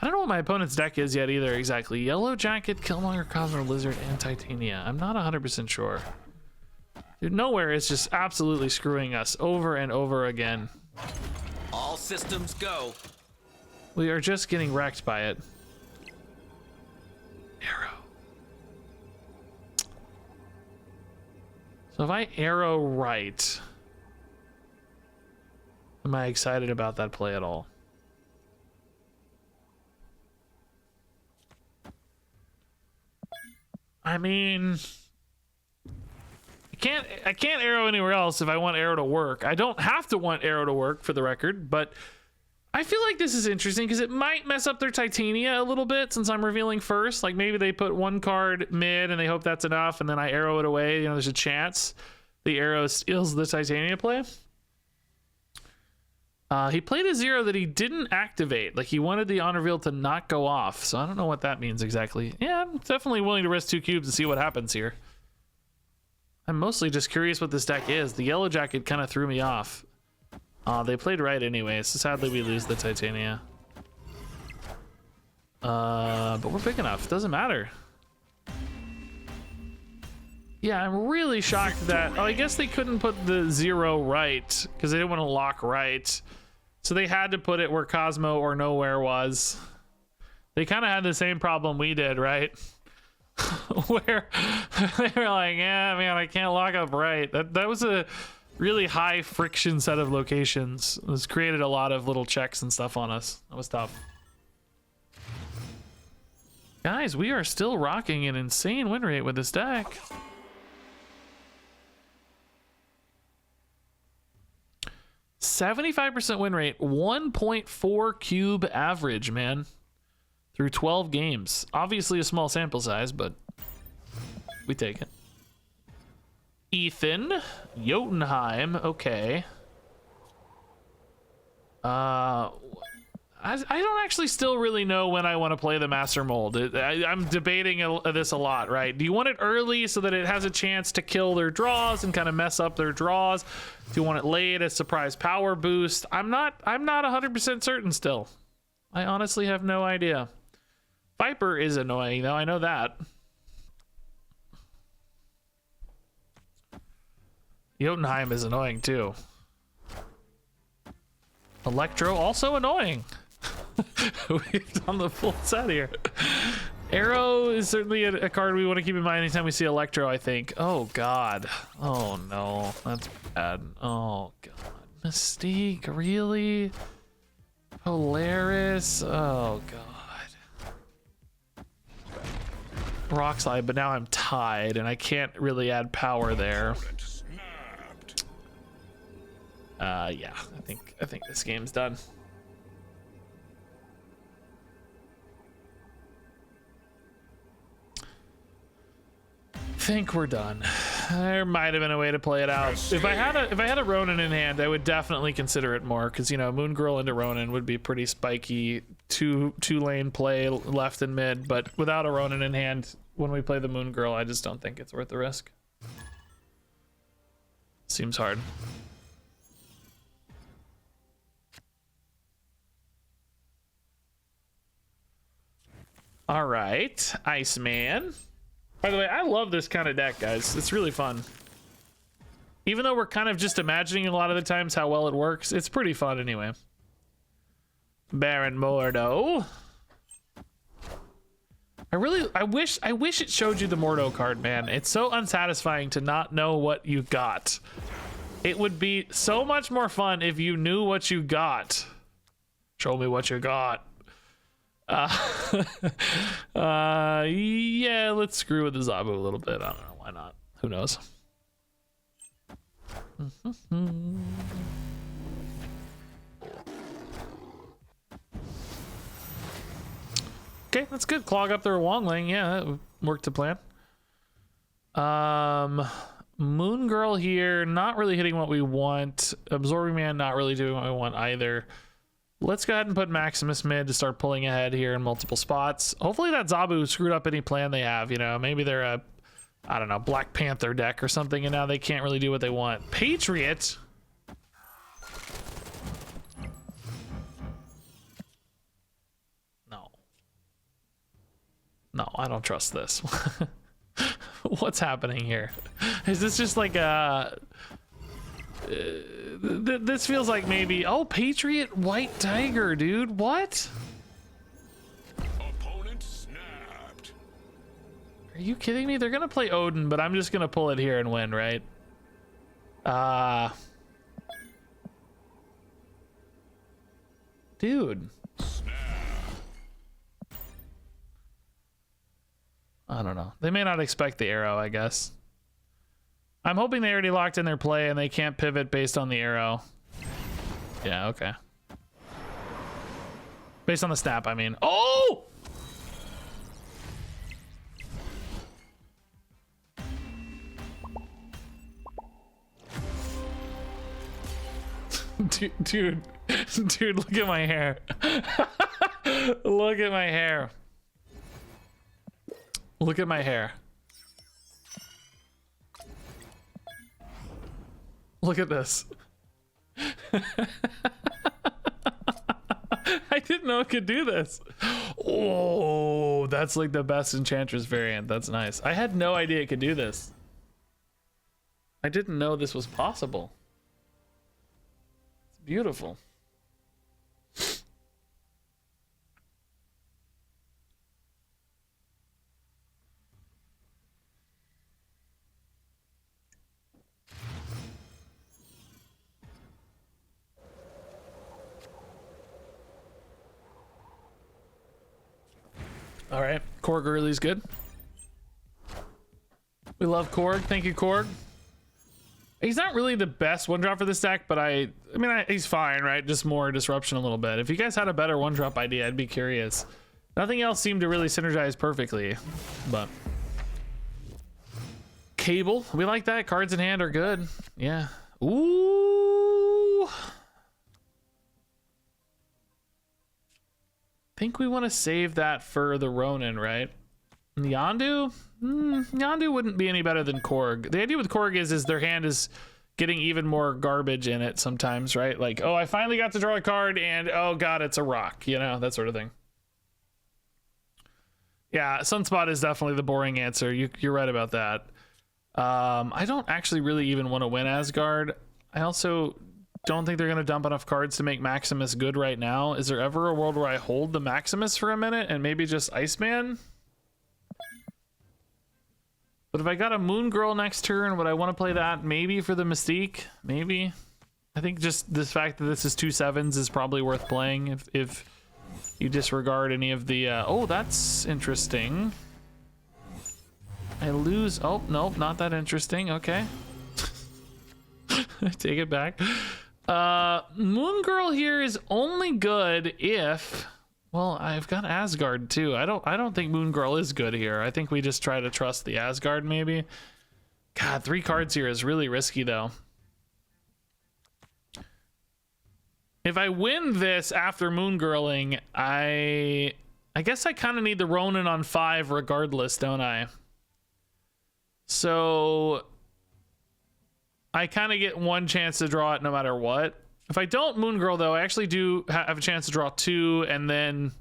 I don't know what my opponent's deck is yet either, exactly. Yellow Jacket, Killmonger, Cosmo, Lizard, and Titania. I'm not 100% sure. Dude, nowhere is just absolutely screwing us over and over again. All systems go. We are just getting wrecked by it. Arrow. So if I arrow right, am I excited about that play at all? I mean, I can't arrow anywhere else if I want arrow to work. I don't have to want arrow to work, for the record, but I feel like this is interesting because it might mess up their Titania a little bit since I'm revealing first. Like maybe they put one card mid and they hope that's enough, and then I arrow it away. You know, there's a chance the arrow steals the Titania play. He played a 0 that he didn't activate. Like he wanted the on reveal to not go off. So I don't know what that means exactly. Yeah, I'm definitely willing to risk 2 cubes and see what happens here. I'm mostly just curious what this deck is. The Yellow Jacket kind of threw me off. They played right anyway, so sadly we lose the Titania. But we're big enough. Doesn't matter. Yeah, I'm really shocked that... Oh, I guess they couldn't put the 0 right because they didn't want to lock right. So they had to put it where Cosmo or Nowhere was. They kind of had the same problem we did, right? Where they were like, yeah, man, I can't lock up right. That was a really high friction set of locations. It's created a lot of little checks and stuff on us. That was tough. Guys, we are still rocking an insane win rate with this deck. %75% win rate, 1.4 cube average, man. Through 12 games. Obviously a small sample size, but we take it. Ethan, Jotunheim, okay. I don't actually still really know when I want to play the Master Mold. I'm debating this a lot, right? Do you want it early so that it has a chance to kill their draws and kind of mess up their draws? Do you want it late as surprise power boost? I'm not 100% certain still. I honestly have no idea. Viper is annoying though, I know that. Jotunheim is annoying too. Electro also annoying. We've done the full set here. Arrow is certainly a card we want to keep in mind anytime we see Electro, I think. Oh god. Oh no, that's bad. Oh god. Mystique, really? Polaris, oh god. Rock Slide, but now I'm tied and I can't really add power there. Yeah, I think this game's done. Think we're done. There might have been a way to play it out. If I had a Ronan in hand, I would definitely consider it more because, you know, Moon Girl into Ronan would be pretty spiky two lane play left and mid, but without a Ronan in hand when we play the Moon Girl, I just don't think it's worth the risk. Seems hard. All right, Iceman. By the way, I love this kind of deck, guys. It's really fun. Even though we're kind of just imagining a lot of the times how well it works, it's pretty fun anyway. Baron Mordo. I wish it showed you the Mordo card, man. It's so unsatisfying to not know what you got. It would be so much more fun if you knew what you got. Show me what you got. Yeah, let's screw with the Zabu a little bit. I don't know, why not? Who knows? Okay, that's good. Clog up their Wongling. Yeah, that worked to plan. Moon Girl here, not really hitting what we want. Absorbing Man, not really doing what we want either. Let's go ahead and put Maximus mid to start pulling ahead here in multiple spots. Hopefully that Zabu screwed up any plan they have, you know. Maybe they're a, I don't know, Black Panther deck or something, and now they can't really do what they want. Patriot? No. No, I don't trust this. What's happening here? Is this just like a... this feels like maybe... Oh, Patriot White Tiger, dude. What? Opponent snapped. Are you kidding me? They're gonna play Odin, but I'm just gonna pull it here and win, right? Dude. I don't know. They may not expect the arrow, I guess. I'm hoping they already locked in their play and they can't pivot based on the arrow. Yeah, okay. Based on the snap, I mean. Oh! Dude, look at my hair. Look at my hair. Look at my hair. Look at this. I didn't know it could do this. Oh, that's like the best Enchantress variant. That's nice. I had no idea it could do this. I didn't know this was possible. It's beautiful. All right, Korg early's good. We love Korg. Thank you, Korg. He's not really the best one drop for this deck, but I mean, he's fine, right? Just more disruption a little bit. If you guys had a better one drop idea, I'd be curious. Nothing else seemed to really synergize perfectly, but Cable, we like that. Cards in hand are good. Yeah. Ooh. Think we want to save that for the Ronan, right? Yondu? Yondu wouldn't be any better than Korg. The idea with Korg is their hand is getting even more garbage in it sometimes, right? Like, oh, I finally got to draw a card and oh god, it's a rock, you know, that sort of thing. Yeah, Sunspot is definitely the boring answer. You're right about that. I don't actually really even want to win Asgard. I also don't think they're going to dump enough cards to make Maximus good right now. Is there ever a world where I hold the Maximus for a minute and maybe just Iceman? But if I got a Moon Girl next turn, would I want to play that maybe for the Mystique? Maybe. I think just the fact that this is 2 7s is probably worth playing if you disregard any of the... oh, that's interesting. I lose... Oh, nope, not that interesting. Okay. Take it back. Moon Girl here is only good if... Well, I've got Asgard too. I don't think Moon Girl is good here. I think we just try to trust the Asgard maybe. God, 3 cards here is really risky though. If I win this after Moon Girling, I guess I kind of need the Ronan on 5 regardless, don't I? So I kind of get 1 chance to draw it no matter what. If I don't Moon Girl, though, I actually do have a chance to draw 2 and then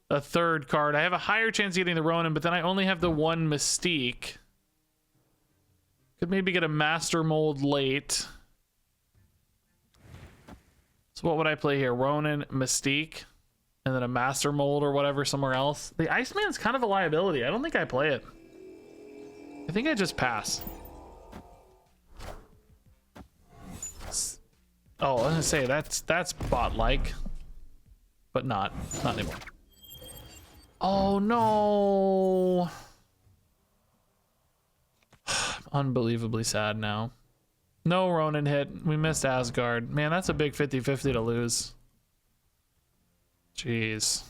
a 3rd card. I have a higher chance of getting the Ronan, but then I only have the 1 Mystique. Could maybe get a Master Mold late. So what would I play here? Ronan, Mystique, and then a Master Mold or whatever somewhere else. The Iceman's kind of a liability. I don't think I play it. I think I just pass. Oh, I was gonna say that's bot-like, but not anymore. Oh no! Unbelievably sad now. No Ronan hit. We missed Asgard. Man, that's a big 50-50 to lose. Jeez.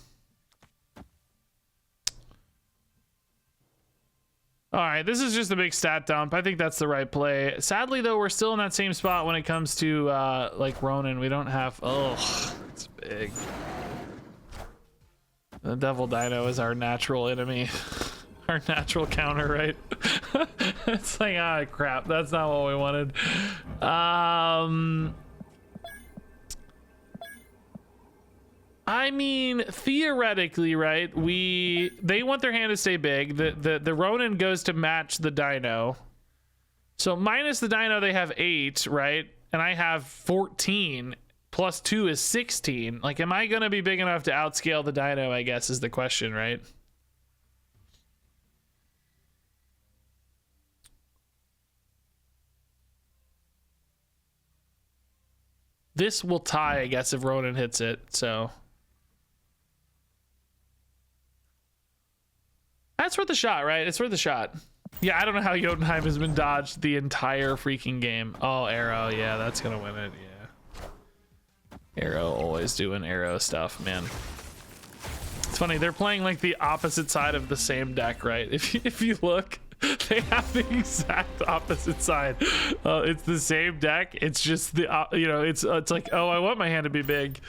All right, this is just a big stat dump. I think that's the right play. Sadly, though, we're still in that same spot when it comes to like Ronan. We don't have... Oh, it's big. The Devil Dino is our natural enemy. Our natural counter, right? It's like, ah, crap. That's not what we wanted. I mean, theoretically, right? They want their hand to stay big. The Ronan goes to match the Dino. So minus the Dino, they have 8, right? And I have 14. Plus 2 is 16. Like, am I gonna be big enough to outscale the Dino? I guess is the question, right? This will tie, I guess, if Ronan hits it. So. That's worth a shot, right? It's worth a shot. Yeah, I don't know how Jotunheim has been dodged the entire freaking game. Oh, Arrow. Yeah, that's going to win it. Yeah. Arrow always doing Arrow stuff, man. It's funny. They're playing like the opposite side of the same deck, right? If you look, they have the exact opposite side. It's the same deck. It's just the, you know, it's like, oh, I want my hand to be big.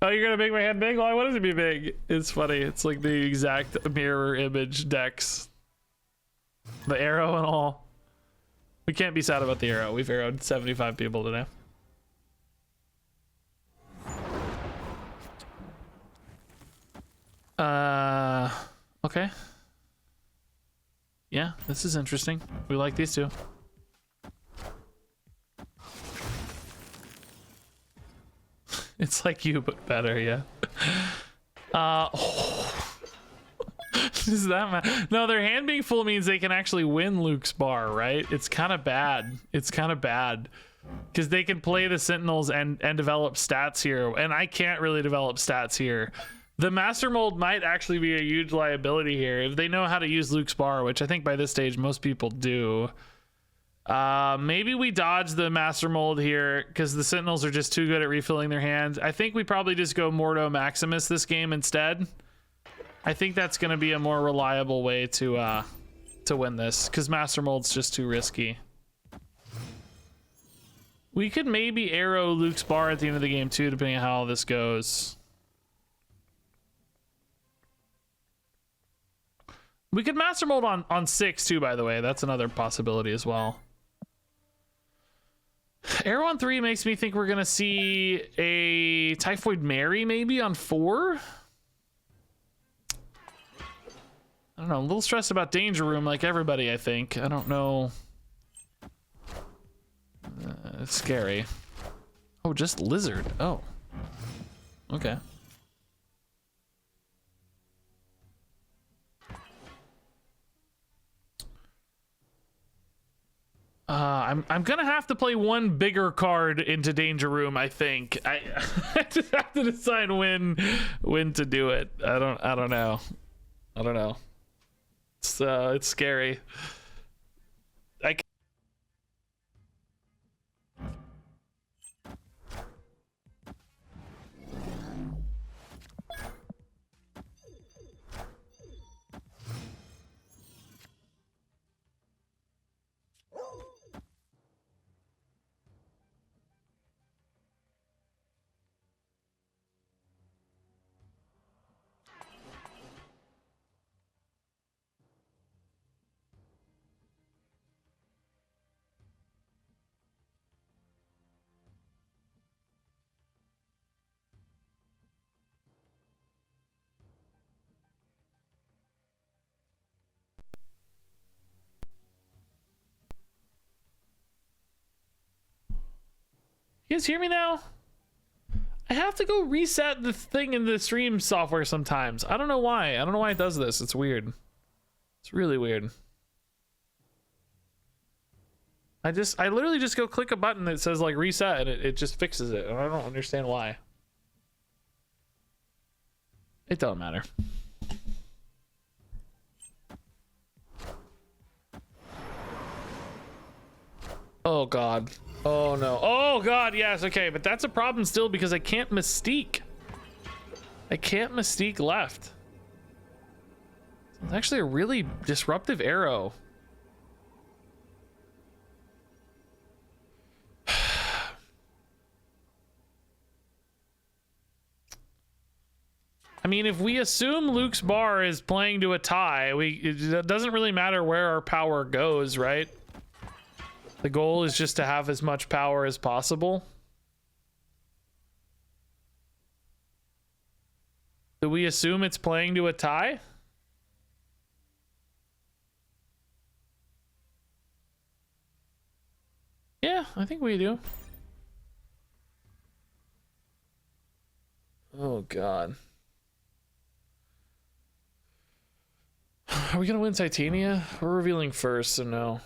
Oh, you're gonna make my hand big? Well, I want it to be big. It's funny. It's like the exact mirror image decks. The arrow and all. We can't be sad about the arrow. We've arrowed 75 people today. Okay. Yeah, this is interesting. We like these two. It's like you, but better, yeah. Does that matter? No, their hand being full means they can actually win Luke's bar, right? It's kind of bad. It's kind of bad. Because they can play the Sentinels and develop stats here. And I can't really develop stats here. The Master Mold might actually be a huge liability here. If they know how to use Luke's bar, which I think by this stage most people do. Maybe we dodge the Master Mold here because the Sentinels are just too good at refilling their hands. I think we probably just go Mordo Maximus this game instead. I think that's going to be a more reliable way to win this because Master Mold's just too risky. We could maybe arrow Luke's bar at the end of the game too, depending on how all this goes. We could Master Mold on 6 too, by the way. That's another possibility as well. Arrow on 3 makes me think we're gonna see a Typhoid Mary maybe on 4. I don't know, I'm a little stressed about Danger Room like everybody, I think. I don't know. It's scary. Oh, just Lizard. Oh. Okay. I'm gonna have to play one bigger card into Danger Room. I think I just have to decide when to do it. I don't know. It's scary. You guys hear me now? I have to go reset the thing in the stream software sometimes. I don't know why. I don't know why it does this. It's weird. It's really weird. I literally just go click a button that says like reset and it just fixes it. And I don't understand why. It don't matter. Oh God. Oh no. Oh God, yes, okay, but that's a problem still because I can't Mystique. I can't Mystique left. It's actually a really disruptive arrow. I mean, if we assume Luke's bar is playing to a tie, it doesn't really matter where our power goes, right? The goal is just to have as much power as possible. Do we assume it's playing to a tie? Yeah, I think we do. Oh, God. Are we gonna win Titania? We're revealing first, so no.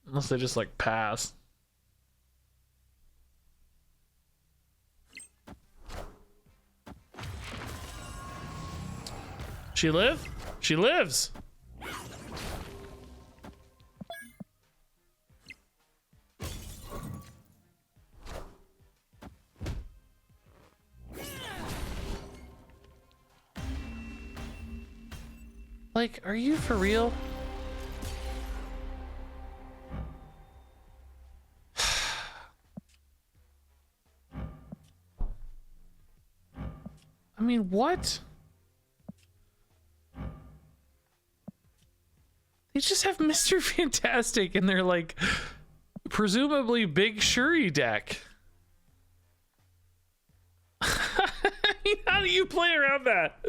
Unless they just like pass. She live? She lives. Like, are you for real? I mean, what? They just have Mr. Fantastic in their, like, presumably big Shuri deck. I mean, how do you play around that?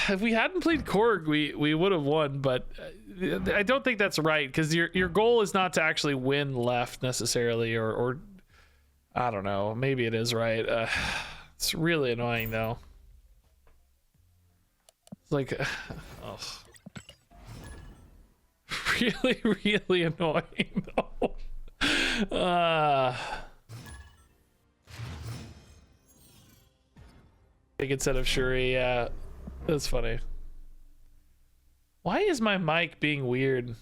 If we hadn't played Korg, we would have won, but I don't think that's right, because your goal is not to actually win left necessarily, or I don't know. Maybe it is right. It's really annoying though. It's like, oh, really, really annoying though. Big instead of Shuri, yeah, that's funny. Why is my mic being weird? I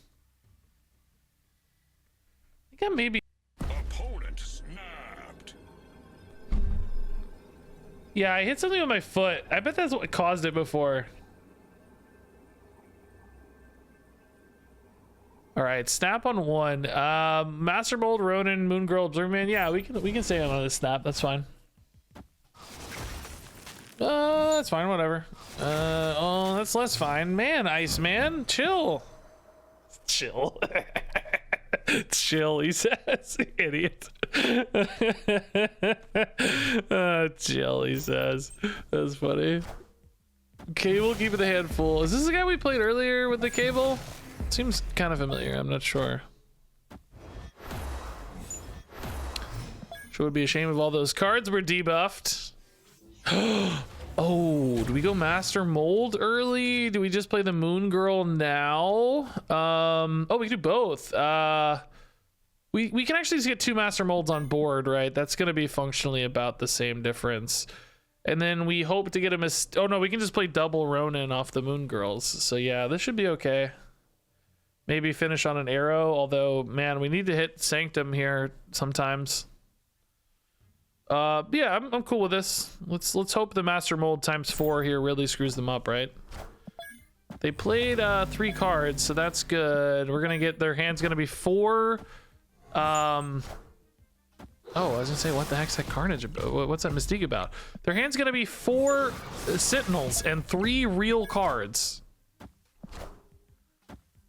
think I maybe. Opponent snapped. Yeah, I hit something with my foot. I bet that's what caused it before. All right, snap on one. Master Mold, Ronan, Moon Girl, Blurman. Yeah, we can stay on this snap. That's fine. That's fine. Whatever. Oh, that's less fine. Man, Iceman, chill. Chill. Chill, he says. Idiot. Chill, he says. That's funny. Cable, keep it a handful. Is this the guy we played earlier with the cable? Seems kind of familiar. I'm not sure. Sure would be a shame if all those cards were debuffed. Oh, do we go Master Mold early? Do we just play the Moon Girl now? Oh, we can do both. We can actually just get 2 Master Molds on board, right? That's going to be functionally about the same difference. And then we hope to get a oh no, we can just play double Ronan off the Moon Girls. So yeah, this should be okay. Maybe finish on an arrow, although man, we need to hit Sanctum here sometimes. Yeah, I'm cool with this. Let's hope the Master Mold ×4 here really screws them up, right? They played 3 cards, so that's good. We're gonna get their hand's gonna be 4. Oh, I was gonna say, what the heck's that Carnage about? What's that Mystique about? Their hand's gonna be 4 Sentinels and 3 real cards.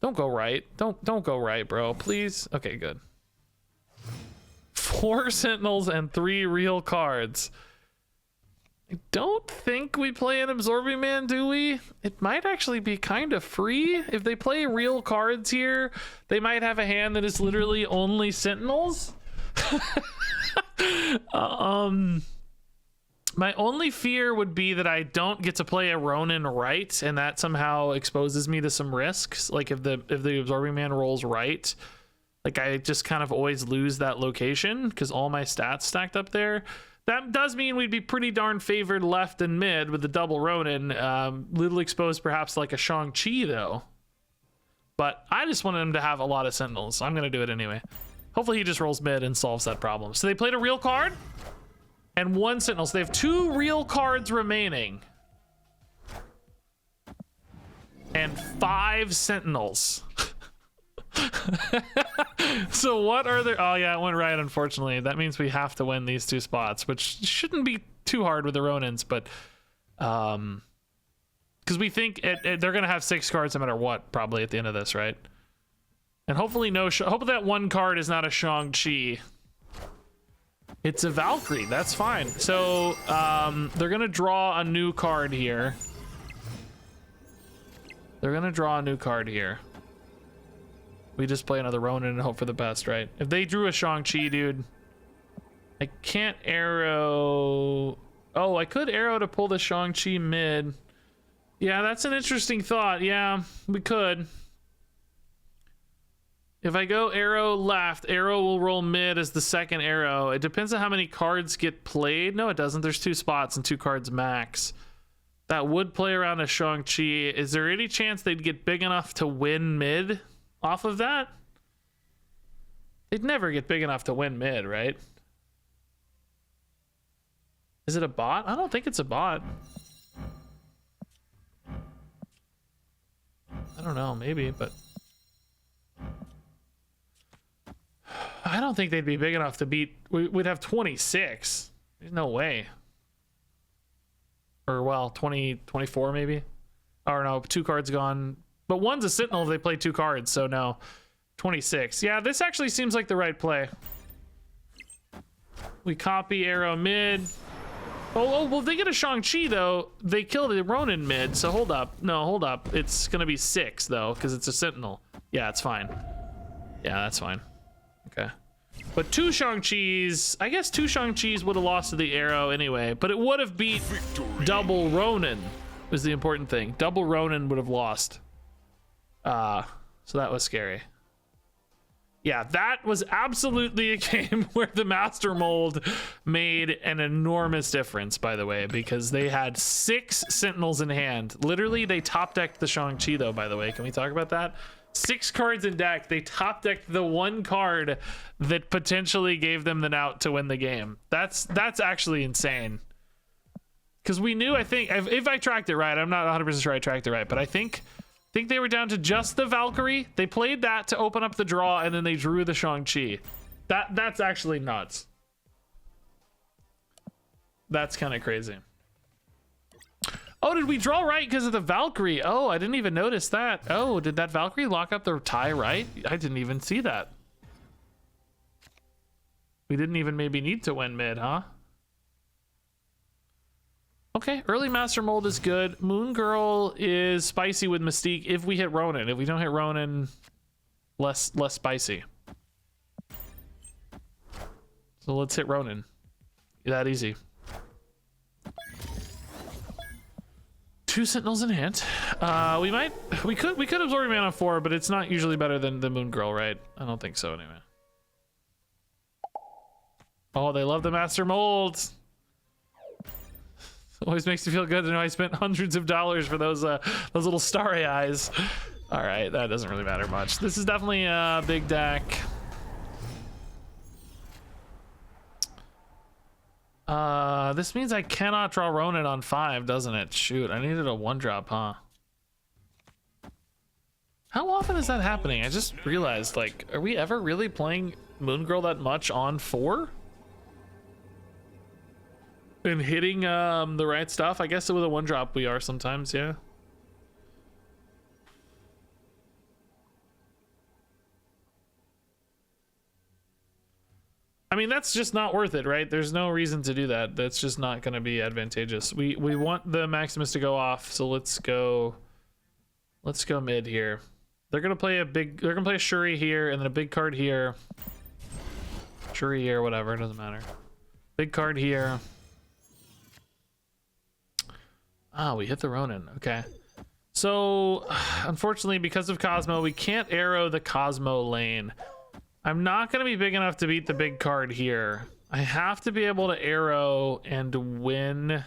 Don't go right. Don't go right, bro. Please. Okay, good. 4 Sentinels and 3 real cards. I don't think we play an Absorbing Man, do we? It might actually be kind of free. If they play real cards here, they might have a hand that is literally only Sentinels. My only fear would be that I don't get to play a Ronan right, and that somehow exposes me to some risks. Like if the Absorbing Man rolls right, like I just kind of always lose that location because all my stats stacked up there. That does mean we'd be pretty darn favored left and mid with the double Ronan. Little exposed perhaps like a Shang-Chi though. But I just wanted him to have a lot of Sentinels. So I'm going to do it anyway. Hopefully he just rolls mid and solves that problem. So they played a real card and 1 Sentinel. So they have 2 real cards remaining. And 5 Sentinels. So what are there? Oh yeah, it went right, unfortunately. That means we have to win these 2 spots, which shouldn't be too hard with the Ronins, but because we think they're gonna have 6 cards no matter what, probably at the end of this, right? And hopefully hope that 1 card is not a Shang-Chi. It's a Valkyrie. That's fine. So they're gonna draw a new card here. We just play another Ronan and hope for the best, right? If they drew a Shang-Chi, dude, I can't arrow. Oh, I could arrow to pull the Shang-Chi mid. Yeah, that's an interesting thought. Yeah, we could. If I go arrow left, arrow will roll mid as the second arrow. It depends on how many cards get played. No, it doesn't. There's 2 spots and 2 cards max. That would play around a Shang-Chi. Is there any chance they'd get big enough to win mid off of that? They'd never get big enough to win mid, right? Is it a bot? I don't think it's a bot. I don't know, maybe, but I don't think they'd be big enough to beat. We'd have 26. There's no way. Or well, 24 maybe. Or no, 2 cards gone. But 1's a Sentinel if they play 2 cards, so no. 26. Yeah, this actually seems like the right play. We copy arrow mid. Oh, well, if they get a Shang-Chi, though, they kill the Ronan mid, so hold up. No, hold up. It's going to be 6, though, because it's a Sentinel. Yeah, it's fine. Yeah, that's fine. Okay. But two Shang-Chis, I guess two Shang-Chis would have lost to the arrow anyway, but it would have beat double Ronan was the important thing. Double Ronan would have lost. So that was scary. Yeah, that was absolutely a game where the Master Mold made an enormous difference, by the way, because they had 6 Sentinels in hand. Literally, they top-decked the Shang-Chi, though, by the way. Can we talk about that? 6 cards in deck. They top-decked the one card that potentially gave them the out to win the game. That's actually insane. Because we knew, I think, if I tracked it right, I'm not 100% sure I tracked it right, but I think they were down to just the Valkyrie. They played that to open up the draw, and then they drew the Shang-Chi. That's actually nuts. That's kind of crazy. Oh, did we draw right because of the Valkyrie? Oh, I didn't even notice that. Oh, did that Valkyrie lock up the tie right? I didn't even see that. We didn't even maybe need to win mid, huh? Okay, early Master Mold is good. Moon Girl is spicy with Mystique if we hit Ronan. If we don't hit Ronan, less spicy. So let's hit Ronan. That easy. 2 Sentinels in hand. We could absorb mana on 4, but it's not usually better than the Moon Girl, right? I don't think so anyway. Oh, they love the Master Molds. Always makes me feel good to know I spent hundreds of dollars for those little starry eyes. All right, that doesn't really matter much. This is definitely a big deck. This means I cannot draw Ronan on 5, doesn't it? Shoot, I needed a 1-drop, huh? How often is that happening? I just realized, like, are we ever really playing Moon Girl that much on 4? And hitting the right stuff? I guess with a 1-drop we are sometimes, yeah. I mean, that's just not worth it, right? There's no reason to do that. That's just not going to be advantageous. We want the Maximus to go off, so let's go mid here. They're going to play a Shuri here and then a big card here. Shuri here, whatever, it doesn't matter. Big card here. Ah, we hit the Ronan. Okay. So, unfortunately, because of Cosmo, we can't arrow the Cosmo lane. I'm not going to be big enough to beat the big card here. I have to be able to arrow and win.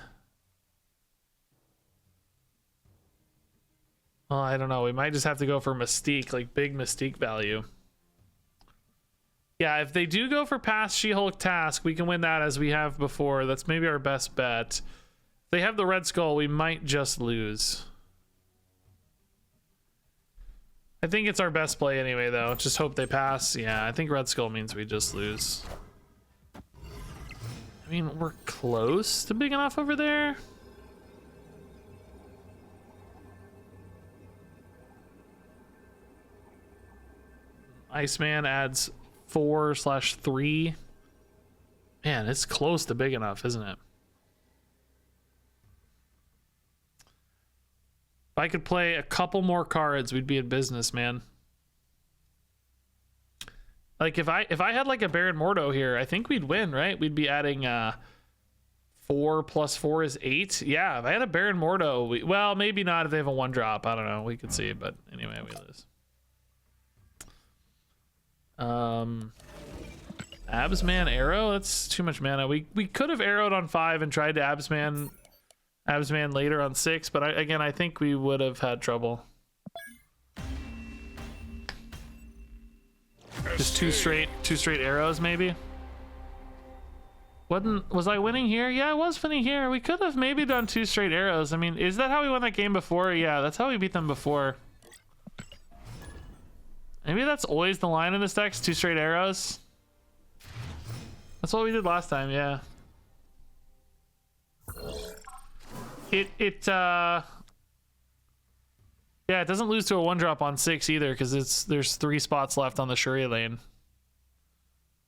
Oh, I don't know. We might just have to go for Mystique, like big Mystique value. Yeah, if they do go for past She-Hulk task, we can win that as we have before. That's maybe our best bet. If they have the Red Skull, we might just lose. I think it's our best play anyway, though. Just hope they pass. Yeah, I think Red Skull means we just lose. I mean, we're close to big enough over there. Iceman adds 4/3. Man, it's close to big enough, isn't it? If I could play a couple more cards, we'd be in business, man. Like if I had like a Baron Mordo here, I think we'd win, right? We'd be adding 4 + 4 is 8. Yeah, if I had a Baron Mordo, well, maybe not if they have a 1-drop. I don't know. We could see, but anyway, we lose. Absman arrow? That's too much mana. We could have arrowed on 5 and tried to Absman later on 6, but again, I think we would have had trouble. Just two straight arrows, maybe. Was I winning here? Yeah, I was winning here. We could have maybe done 2 straight arrows. I mean, is that how we won that game before? Yeah, that's how we beat them before. Maybe that's always the line in this deck, 2 straight arrows. That's what we did last time, yeah. Yeah, it doesn't lose to a 1-drop on 6 either, because there's 3 spots left on the Shuri lane.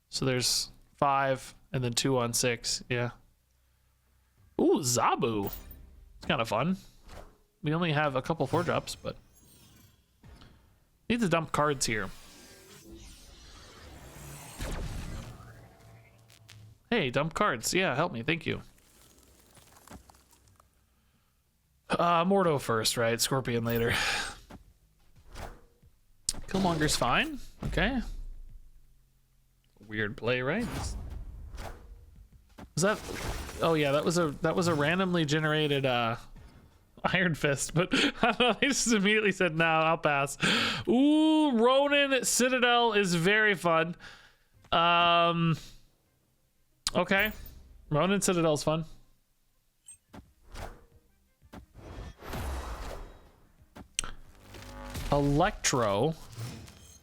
So there's 5 and then 2 on 6. Yeah. Ooh, Zabu. It's kind of fun. We only have a couple 4-drops, but need to dump cards here. Hey, dump cards. Yeah, help me. Thank you. Mordo first, right? Scorpion later. Killmonger's fine. Okay. Weird play, right? Was that? Oh yeah, that was a randomly generated Iron Fist, but I don't know, they just immediately said no, I'll pass. Ooh, Ronan Citadel is very fun. Okay. Ronan Citadel's fun. Electro.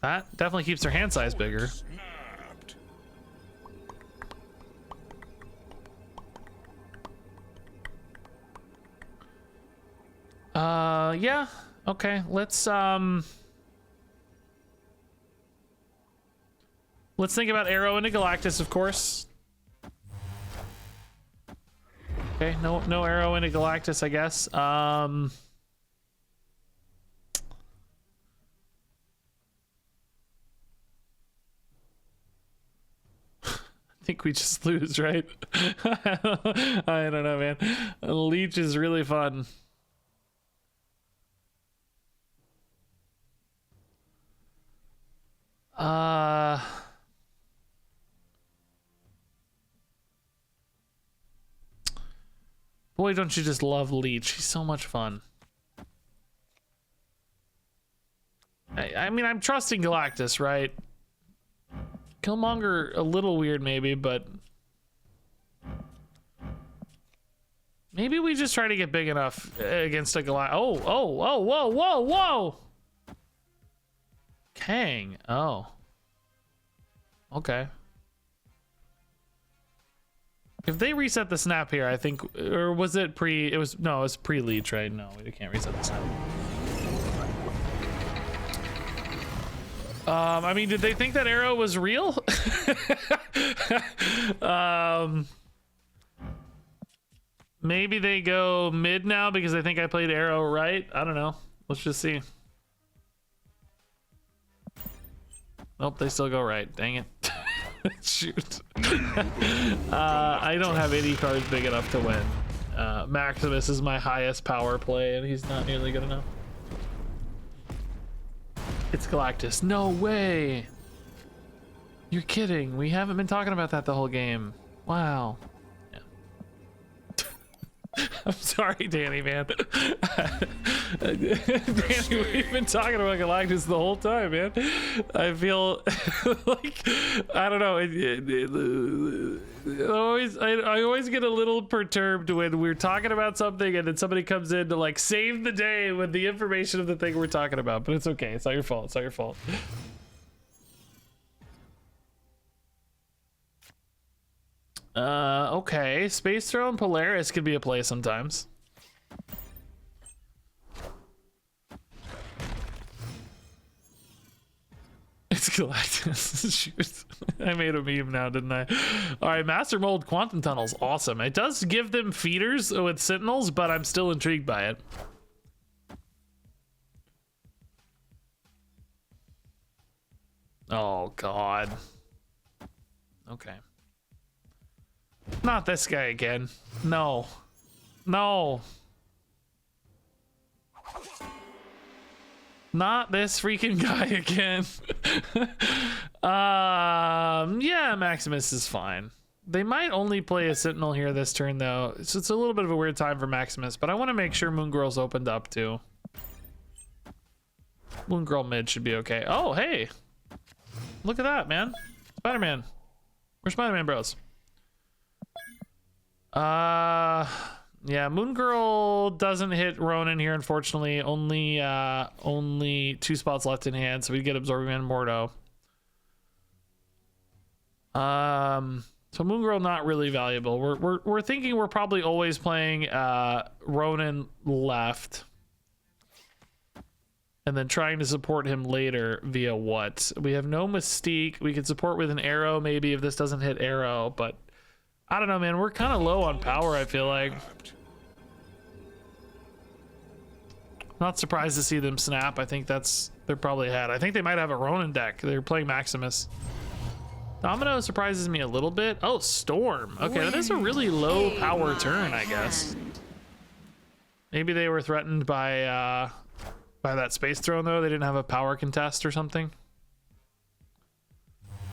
That definitely keeps their hand size bigger. Snapped. Yeah. Okay. Let's think about Arrow into Galactus, of course. Okay, no Arrow into Galactus, I guess. I think we just lose, right? I don't know, man. Leech is really fun. Boy, don't you just love Leech? He's so much fun. I mean, I'm trusting Galactus, right? Killmonger, a little weird maybe, but maybe we just try to get big enough against a Galactus. Whoa. Kang. Oh. Okay. If they reset the snap here, I think, or was it pre, it was pre-Leech, right? No, we can't reset the snap. I mean, did they think that Arrow was real? Maybe they go mid now because they think I played Arrow right. I don't know. Let's just see. Nope, they still go right. Dang it. Shoot. I don't have any cards big enough to win. Maximus is my highest power play, and he's not nearly good enough. It's Galactus. No way. You're kidding. We haven't been talking about that the whole game. Wow. Yeah. I'm sorry, Danny, man. Danny, we've been talking about Galactus the whole time, man. I feel like, I don't know. I always get a little perturbed when we're talking about something and then somebody comes in to like save the day with the information of the thing we're talking about. But it's okay. It's not your fault. It's not your fault. Okay. Space Throne Polaris could be a play sometimes. It's Galactus. Shoot. I made a meme now, didn't I? All right, Master Mold Quantum Tunnel's awesome. It does give them feeders with Sentinels, but I'm still intrigued by it. Oh, God. Okay. Not this guy again. No. No. Not this freaking guy again. Yeah, Maximus is fine. They might only play a Sentinel here this turn, though. So it's a little bit of a weird time for Maximus, but I want to make sure Moon Girl's opened up, too. Moon Girl mid should be okay. Oh, hey. Look at that, man. Spider-Man. Where's Spider-Man bros? Yeah, Moon Girl doesn't hit Ronan here, unfortunately. Only 2 spots left in hand, so we get Absorbing Man and Mordo. So Moon Girl not really valuable. We're thinking we're probably always playing Ronan left, and then trying to support him later via what? We have no Mystique. We could support with an Arrow maybe if this doesn't hit Arrow, but I don't know, man. We're kind of low on power, I feel like. Not surprised to see them snap. I think they're probably ahead. I think they might have a Ronan deck. They're playing Maximus. Domino surprises me a little bit. Oh, Storm. Okay, that is a really low power turn, I guess. Maybe they were threatened by that space throne, though. They didn't have a power contest or something.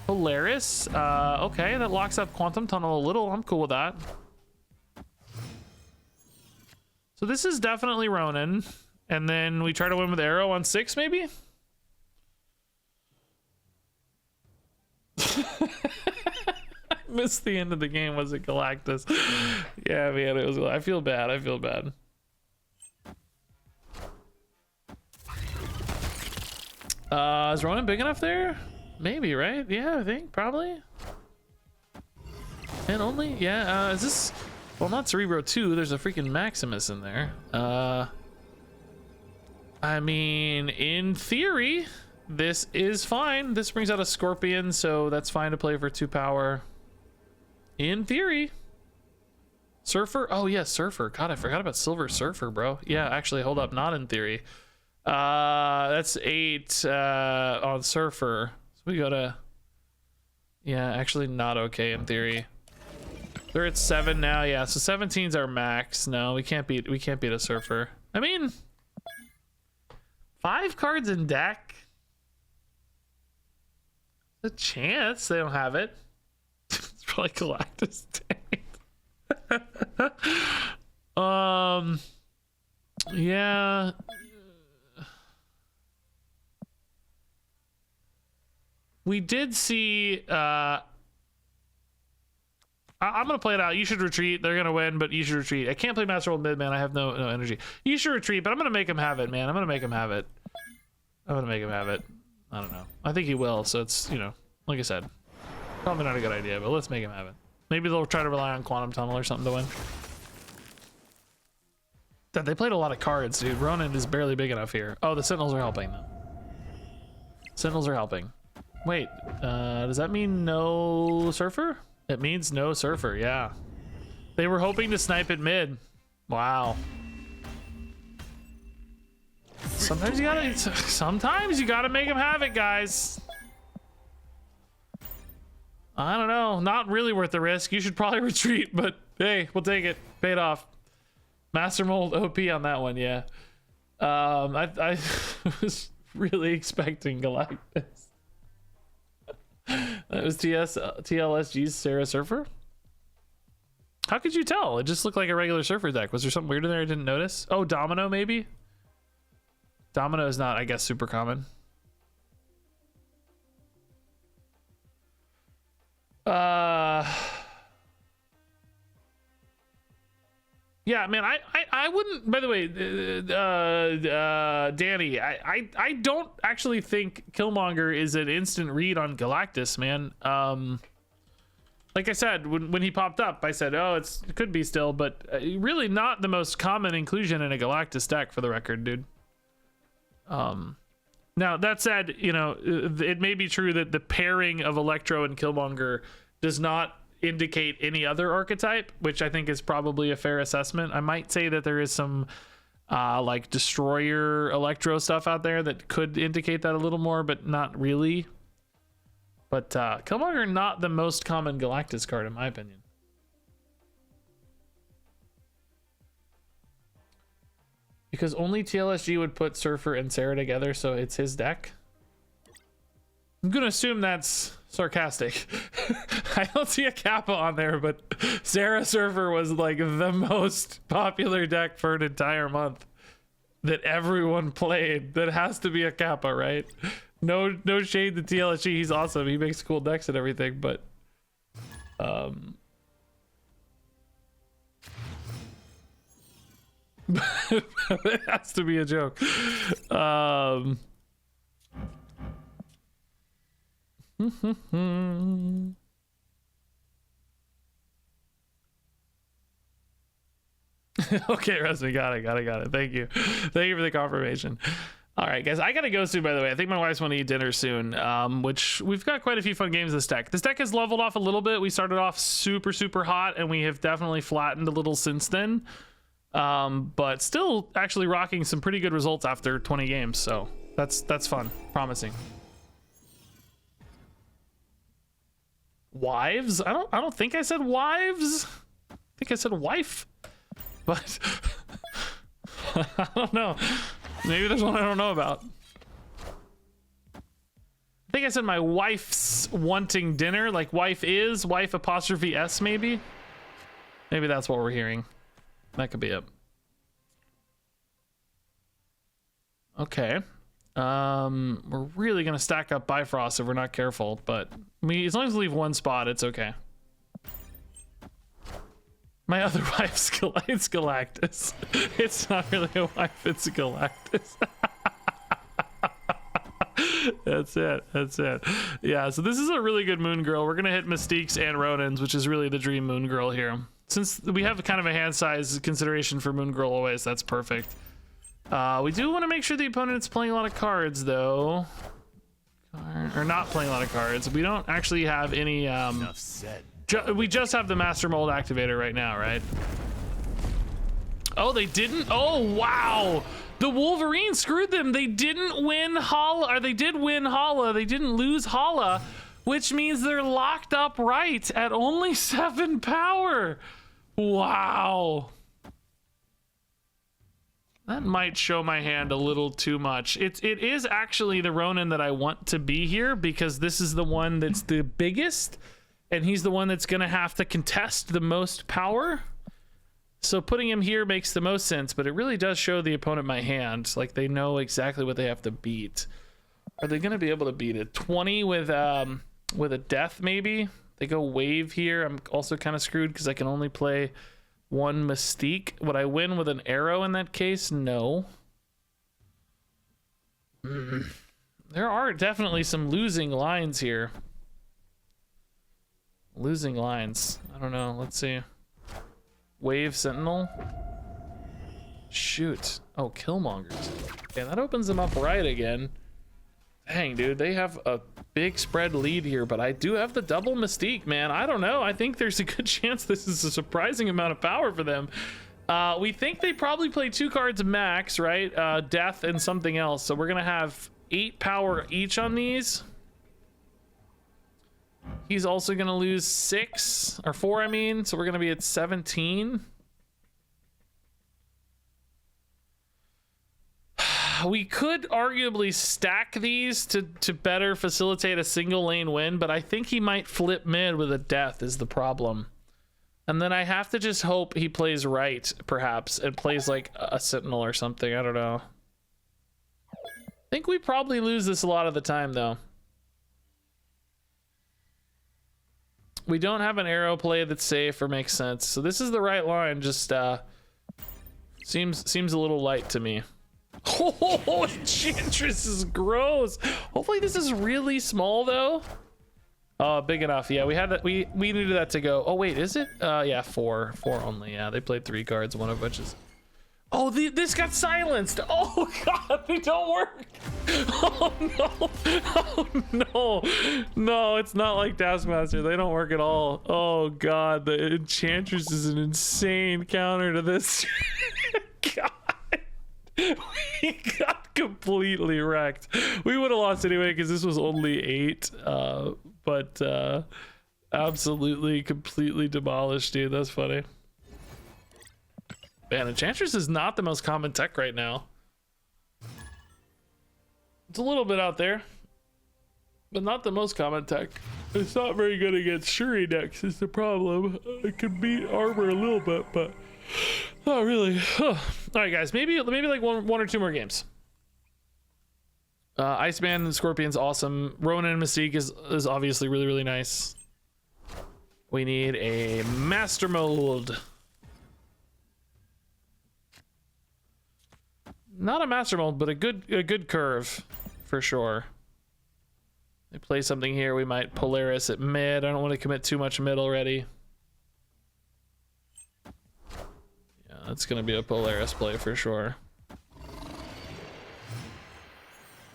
Polaris. Okay, that locks up Quantum Tunnel a little. I'm cool with that. So this is definitely Ronan. And then we try to win with Arrow on 6, maybe? I missed the end of the game. Was it Galactus? Yeah, man, it was. I feel bad. I feel bad. Is Ronan big enough there? Maybe, right? Yeah, I think probably. And only, yeah. Is this? Well, not Cerebro 2. There's a freaking Maximus in there. I mean, in theory, this is fine. This brings out a Scorpion, so that's fine to play for 2 power. In theory. Surfer? Oh, yeah, Surfer. God, I forgot about Silver Surfer, bro. Yeah, actually, hold up. Not in theory. That's 8 on Surfer. So we go to... Yeah, actually not okay in theory. They're at 7 now. Yeah, so 17's our max. No, we can't beat a Surfer. I mean... 5 cards in deck. A chance they don't have it. It's probably Galactus Tank. Yeah. We did see I'm gonna play it out. You should retreat. They're gonna win, but you should retreat. I can't play Master World mid, man. I have no energy. You should retreat, but I'm gonna make him have it, man. I'm gonna make him have it. I'm gonna make him have it. I don't know. I think he will, so it's, you know, like I said, probably not a good idea, but let's make him have it. Maybe they'll try to rely on Quantum Tunnel or something to win. That they played a lot of cards, dude. Ronan is barely big enough here. Oh, the Sentinels are helping though. Sentinels are helping. Wait, does that mean no Surfer? It means no Surfer, yeah. They were hoping to snipe it mid. Wow. Sometimes you gotta make him have it, guys. I don't know, not really worth the risk. You should probably retreat, but hey, we'll take it. Paid off. Master Mold OP on that one, yeah. I was really expecting Galactus. That was TLSG's Sarah Surfer? How could you tell? It just looked like a regular Surfer deck. Was there something weird in there I didn't notice? Oh, Domino maybe? Domino is not, I guess, super common. Yeah, man, I wouldn't, by the way, Danny, I don't actually think Killmonger is an instant read on Galactus, man. Like I said, when he popped up, I said, oh, it could be still, but really not the most common inclusion in a Galactus deck, for the record, dude. Now, that said, you know, it may be true that the pairing of Electro and Killmonger does not indicate any other archetype, which I think is probably a fair assessment. I might say that there is some like Destroyer Electro stuff out there that could indicate that a little more, but not really. But Killmonger, not the most common Galactus card in my opinion. Because only TLSG would put Surfer and Sarah together, so it's his deck. I'm gonna assume that's sarcastic. I don't see a Kappa on there, but Sarah Surfer was like the most popular deck for an entire month that everyone played. That has to be a Kappa, right? No shade to TLSG. He's awesome. He makes cool decks and everything, but it has to be a joke. Okay, Resmi, got it. Thank you for the confirmation. All right, guys, I gotta go soon, by the way. I think my wife's want to eat dinner soon, which we've got quite a few fun games this deck. This deck has leveled off a little bit. We started off super hot, and we have definitely flattened a little since then, but still actually rocking some pretty good results after 20 games, so that's fun, promising. wives. I don't think I said wives. I think I said wife. But I don't know. Maybe there's one I don't know about. I think I said my wife's wanting dinner, like wife is, wife apostrophe S maybe. Maybe that's what we're hearing. That could be it. Okay. We're really gonna stack up Bifrost if we're not careful, but as long as we leave one spot, it's okay. My other wife's it's Galactus. It's not really a wife, it's a Galactus. That's it. Yeah, so this is a really good Moon Girl. We're gonna hit Mystiques and Ronans, which is really the dream Moon Girl here. Since we have kind of a hand size consideration for Moon Girl always, that's perfect. We do want to make sure the opponent's playing a lot of cards, though. Or not playing a lot of cards. We don't actually have any... Enough said. We just have the Master Mold activator right now, right? Oh, they didn't? Oh, wow! The Wolverine screwed them. They didn't win Hala, or they did win Hala. They didn't lose Hala, which means they're locked up right at only 7 power. Wow. That might show my hand a little too much. It is actually the Ronan that I want to be here because this is the one that's the biggest and he's the one that's going to have to contest the most power. So putting him here makes the most sense, but it really does show the opponent my hand. Like they know exactly what they have to beat. Are they going to be able to beat it? 20 with a death maybe? They go wave here. I'm also kind of screwed because I can only play one Mystique. Would I win with an arrow in that case? No. There are definitely some losing lines here. Losing lines. I don't know. Let's see. Wave Sentinel. Shoot. Oh, Killmongers. Okay, that opens them up right again. Dang, dude. They have a big spread lead here, but I do have the double Mystique, man. I don't know. I think there's a good chance this is a surprising amount of power for them. We think they probably play 2 cards max, right? Death and something else. So we're going to have 8 power each on these. He's also going to lose 6 or 4, I mean. So we're going to be at 17. We could arguably stack these to better facilitate a single lane win, but I think he might flip mid with a death is the problem. And then I have to just hope he plays right, perhaps, and plays like a sentinel or something. I don't know. I think we probably lose this a lot of the time, though. We don't have an arrow play that's safe or makes sense. So this is the right line, just seems a little light to me. Oh, Enchantress is gross. Hopefully this is really small though. Oh, big enough. Yeah, we had that. We needed that to go. Oh wait, is it? Yeah, 4 only. Yeah, they played 3 cards, one of which is. Oh, this got silenced. Oh god, they don't work. Oh no. Oh no. No, it's not like Taskmaster. They don't work at all. Oh god, the Enchantress is an insane counter to this. God. We got completely wrecked. We would have lost anyway because this was only 8, but absolutely completely demolished, dude. That's funny. Man, Enchantress is not the most common tech right now. It's a little bit out there, but not the most common tech. It's not very good against Shuri decks is the problem. It can beat armor a little bit, but not really. All right, guys, maybe like one or 2 more games. Iceman and Scorpion's awesome. Ronan and Mystique is obviously really, really nice. We need a Master Mold. Not a Master Mold, but a good curve for sure. They play something here. We might Polaris at mid. I don't want to commit too much mid already. Yeah, that's gonna be a Polaris play for sure.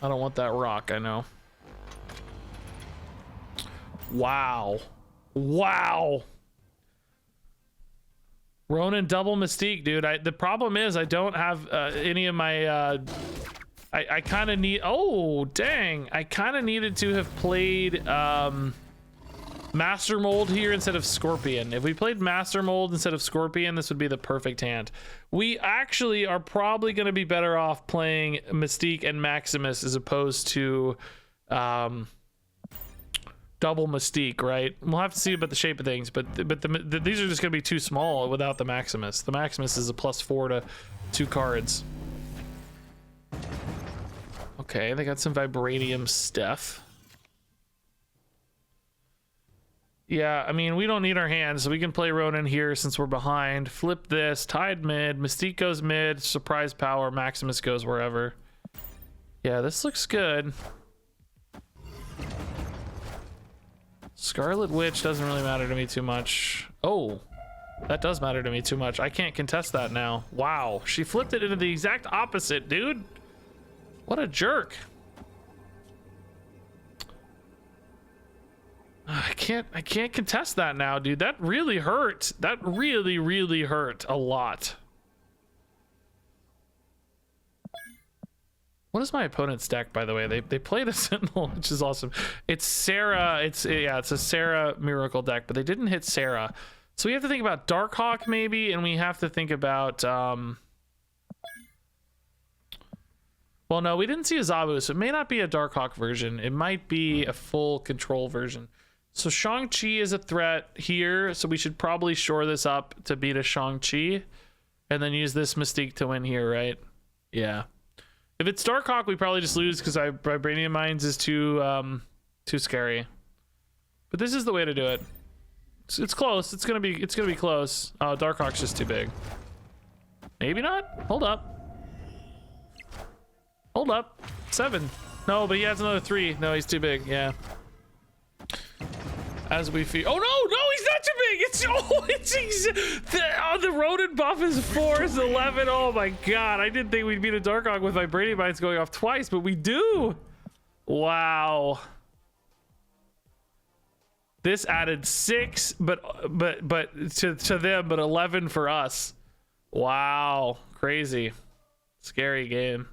I don't want that rock, I know. Wow. Wow. Ronan double Mystique, dude. The problem is I don't have any of my I kind of need. Oh dang, I kind of needed to have played Master Mold here instead of Scorpion. If we played Master Mold instead of Scorpion, this would be the perfect hand. We actually are probably going to be better off playing Mystique and Maximus as opposed to double Mystique, right? We'll have to see about the shape of things, but these are just going to be too small without the Maximus. The Maximus is a +4 to 2 cards. Okay, they got some Vibranium stuff. Yeah, I mean, we don't need our hands, so we can play Ronan here since we're behind. Flip this, Tide mid, Mystique goes mid, Surprise Power, Maximus goes wherever. Yeah, this looks good. Scarlet Witch doesn't really matter to me too much. Oh, that does matter to me too much. I can't contest that now. Wow, she flipped it into the exact opposite, dude. What a jerk. I can't contest that now, dude. That really hurt. That really hurt a lot. What is my opponent's deck, by the way? They played a Sentinel, which is awesome. It's Sarah. It's a Sarah Miracle deck, but they didn't hit Sarah. So we have to think about Darkhawk maybe, and we have to think about well, no, we didn't see a Zabu, so it may not be a Darkhawk version. It might be a full control version. So Shang-Chi is a threat here, so we should probably shore this up to beat a Shang-Chi, and then use this Mystique to win here, right? Yeah. If it's Darkhawk, we probably just lose because Vibranium Mines is too scary. But this is the way to do it. It's close. It's gonna be close. Oh, Darkhawk's just too big. Maybe not. Hold up. Hold up. 7. No, but he has another 3. No, he's too big. Yeah. As we feel. Oh no, he's not too big. The Ronan buff is 4, is 11. Oh my god, I didn't think we'd beat a Darkhawk with Vibranium Mines going off twice, but we do. Wow. This added 6, but to them, but 11 for us. Wow, crazy, scary game.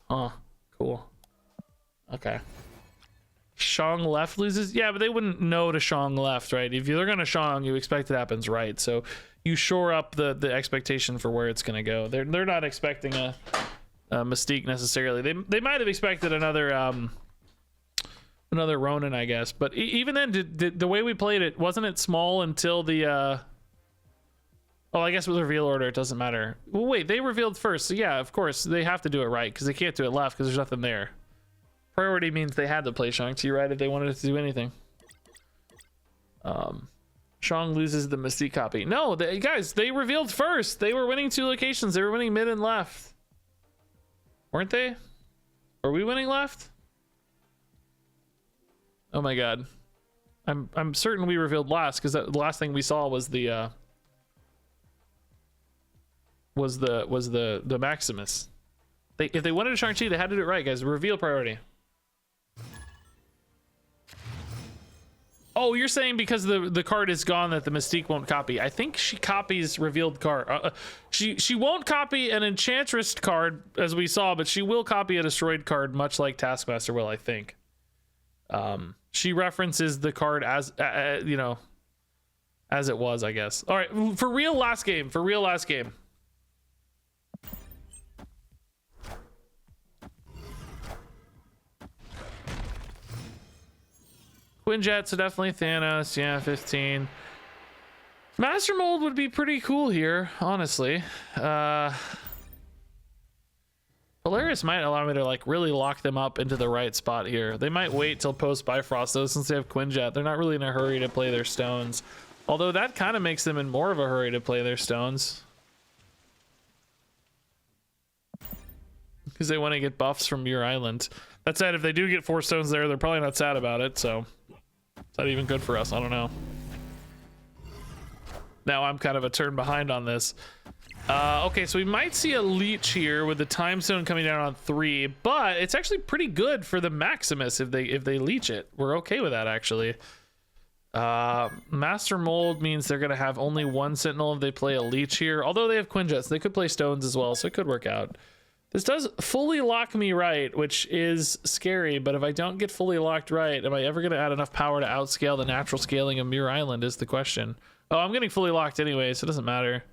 Huh, cool. Okay. Shang left loses? Yeah, but they wouldn't know to Shang left, right? If you're gonna Shang, you expect it happens right. So you shore up the expectation for where it's gonna go. They're not expecting a Mystique necessarily. They might have expected another Ronan, I guess. But even then, the way we played it, wasn't it small until the oh, I guess with reveal order it doesn't matter. Well, wait, they revealed first, so yeah, of course they have to do it right because they can't do it left because there's nothing there. Priority means they had to play Shang-Chi right if they wanted to do anything. Shang loses the Mystique copy. No, guys, they revealed first. They were winning 2 locations. They were winning mid and left. Weren't they? Are we winning left? Oh my god. I'm certain we revealed last because the last thing we saw was the Maximus. If they wanted a Shang-Chi, they had to do it right, guys. Reveal priority. Oh, you're saying because the card is gone that the Mystique won't copy. I think she copies revealed card. She won't copy an Enchantress card as we saw, but she will copy a destroyed card, much like Taskmaster will, I think. She references the card as you know, as it was, I guess. All right, for real, last game. Quinjet, so definitely Thanos. Yeah, 15. Master Mold would be pretty cool here, honestly. Polaris might allow me to like really lock them up into the right spot here. They might wait till post Bifrost though, since they have Quinjet. They're not really in a hurry to play their stones. Although that kind of makes them in more of a hurry to play their stones. Because they want to get buffs from your island. That said, if they do get 4 stones there, they're probably not sad about it, so it's not even good for us. I don't know. Now I'm kind of a turn behind on this. Okay, so we might see a leech here with the time stone coming down on 3, but it's actually pretty good for the Maximus if they leech it. We're okay with that, actually. Master Mold means they're gonna have only 1 Sentinel if they play a leech here, although they have Quinjets. They could play stones as well, so it could work out. This does fully lock me right, which is scary, but if I don't get fully locked right, am I ever going to add enough power to outscale the natural scaling of Muir Island is the question. Oh, I'm getting fully locked anyway, so it doesn't matter.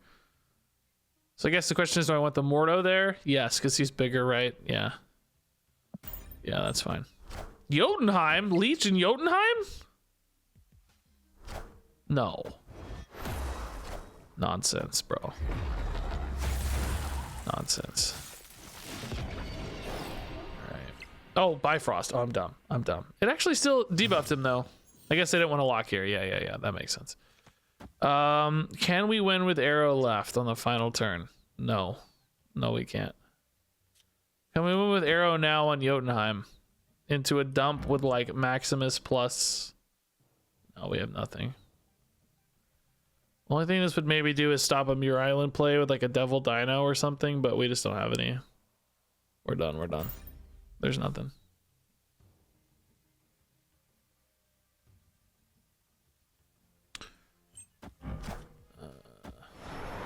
So I guess the question is, do I want the Mordo there? Yes, because he's bigger, right? Yeah. Yeah, that's fine. Jotunheim? Legion Jotunheim? No. Nonsense, bro. Nonsense. Oh, Bifrost. Oh, I'm dumb. I'm dumb. It actually still debuffed him, though. I guess I didn't want to lock here. Yeah. That makes sense. Can we win with arrow left on the final turn? No. No, we can't. Can we win with arrow now on Jotunheim? Into a dump with, like, Maximus plus... No, we have nothing. Only thing this would maybe do is stop a Muir Island play with, like, a Devil Dino or something, but we just don't have any. We're done. There's nothing.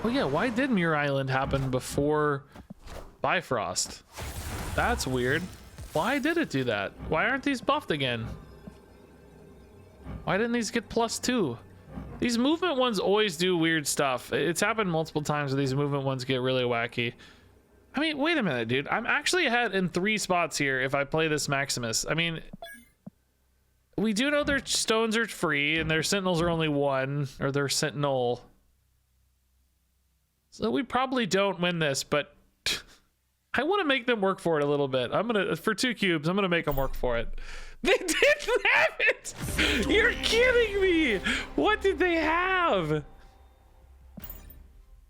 Oh yeah, why did Muir Island happen before Bifrost? That's weird. Why did it do that? Why aren't these buffed again? Why didn't these get +2? These movement ones always do weird stuff. It's happened multiple times where these movement ones get really wacky. I mean, wait a minute, dude. I'm actually ahead in 3 spots here if I play this Maximus. I mean, we do know their stones are free and their sentinels are only 1, or their sentinel. So we probably don't win this, but I want to make them work for it a little bit. For 2 cubes, I'm gonna make them work for it. They didn't have it! You're kidding me! What did they have?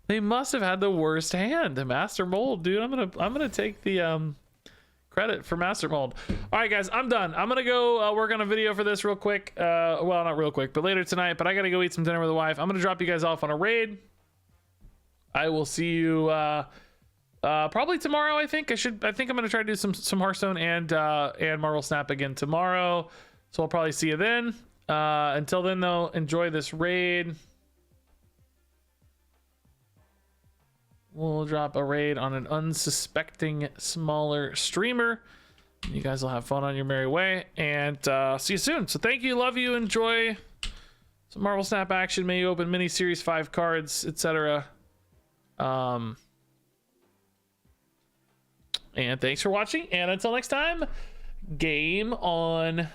They must have had the worst hand. Master Mold, dude. I'm gonna take the credit for Master Mold. All right, guys, I'm done. I'm gonna go work on a video for this real quick. Well, not real quick, but later tonight. But I gotta go eat some dinner with the wife. I'm gonna drop you guys off on a raid. I will see you probably tomorrow. I think I'm gonna try to do some Hearthstone and Marvel Snap again tomorrow. So I'll probably see you then. Until then, though, enjoy this raid. We'll drop a raid on an unsuspecting smaller streamer. You guys will have fun on your merry way, and see you soon. So thank you, love you, enjoy some Marvel Snap action. May you open mini series 5 cards, etc. And thanks for watching, and until next time, game on.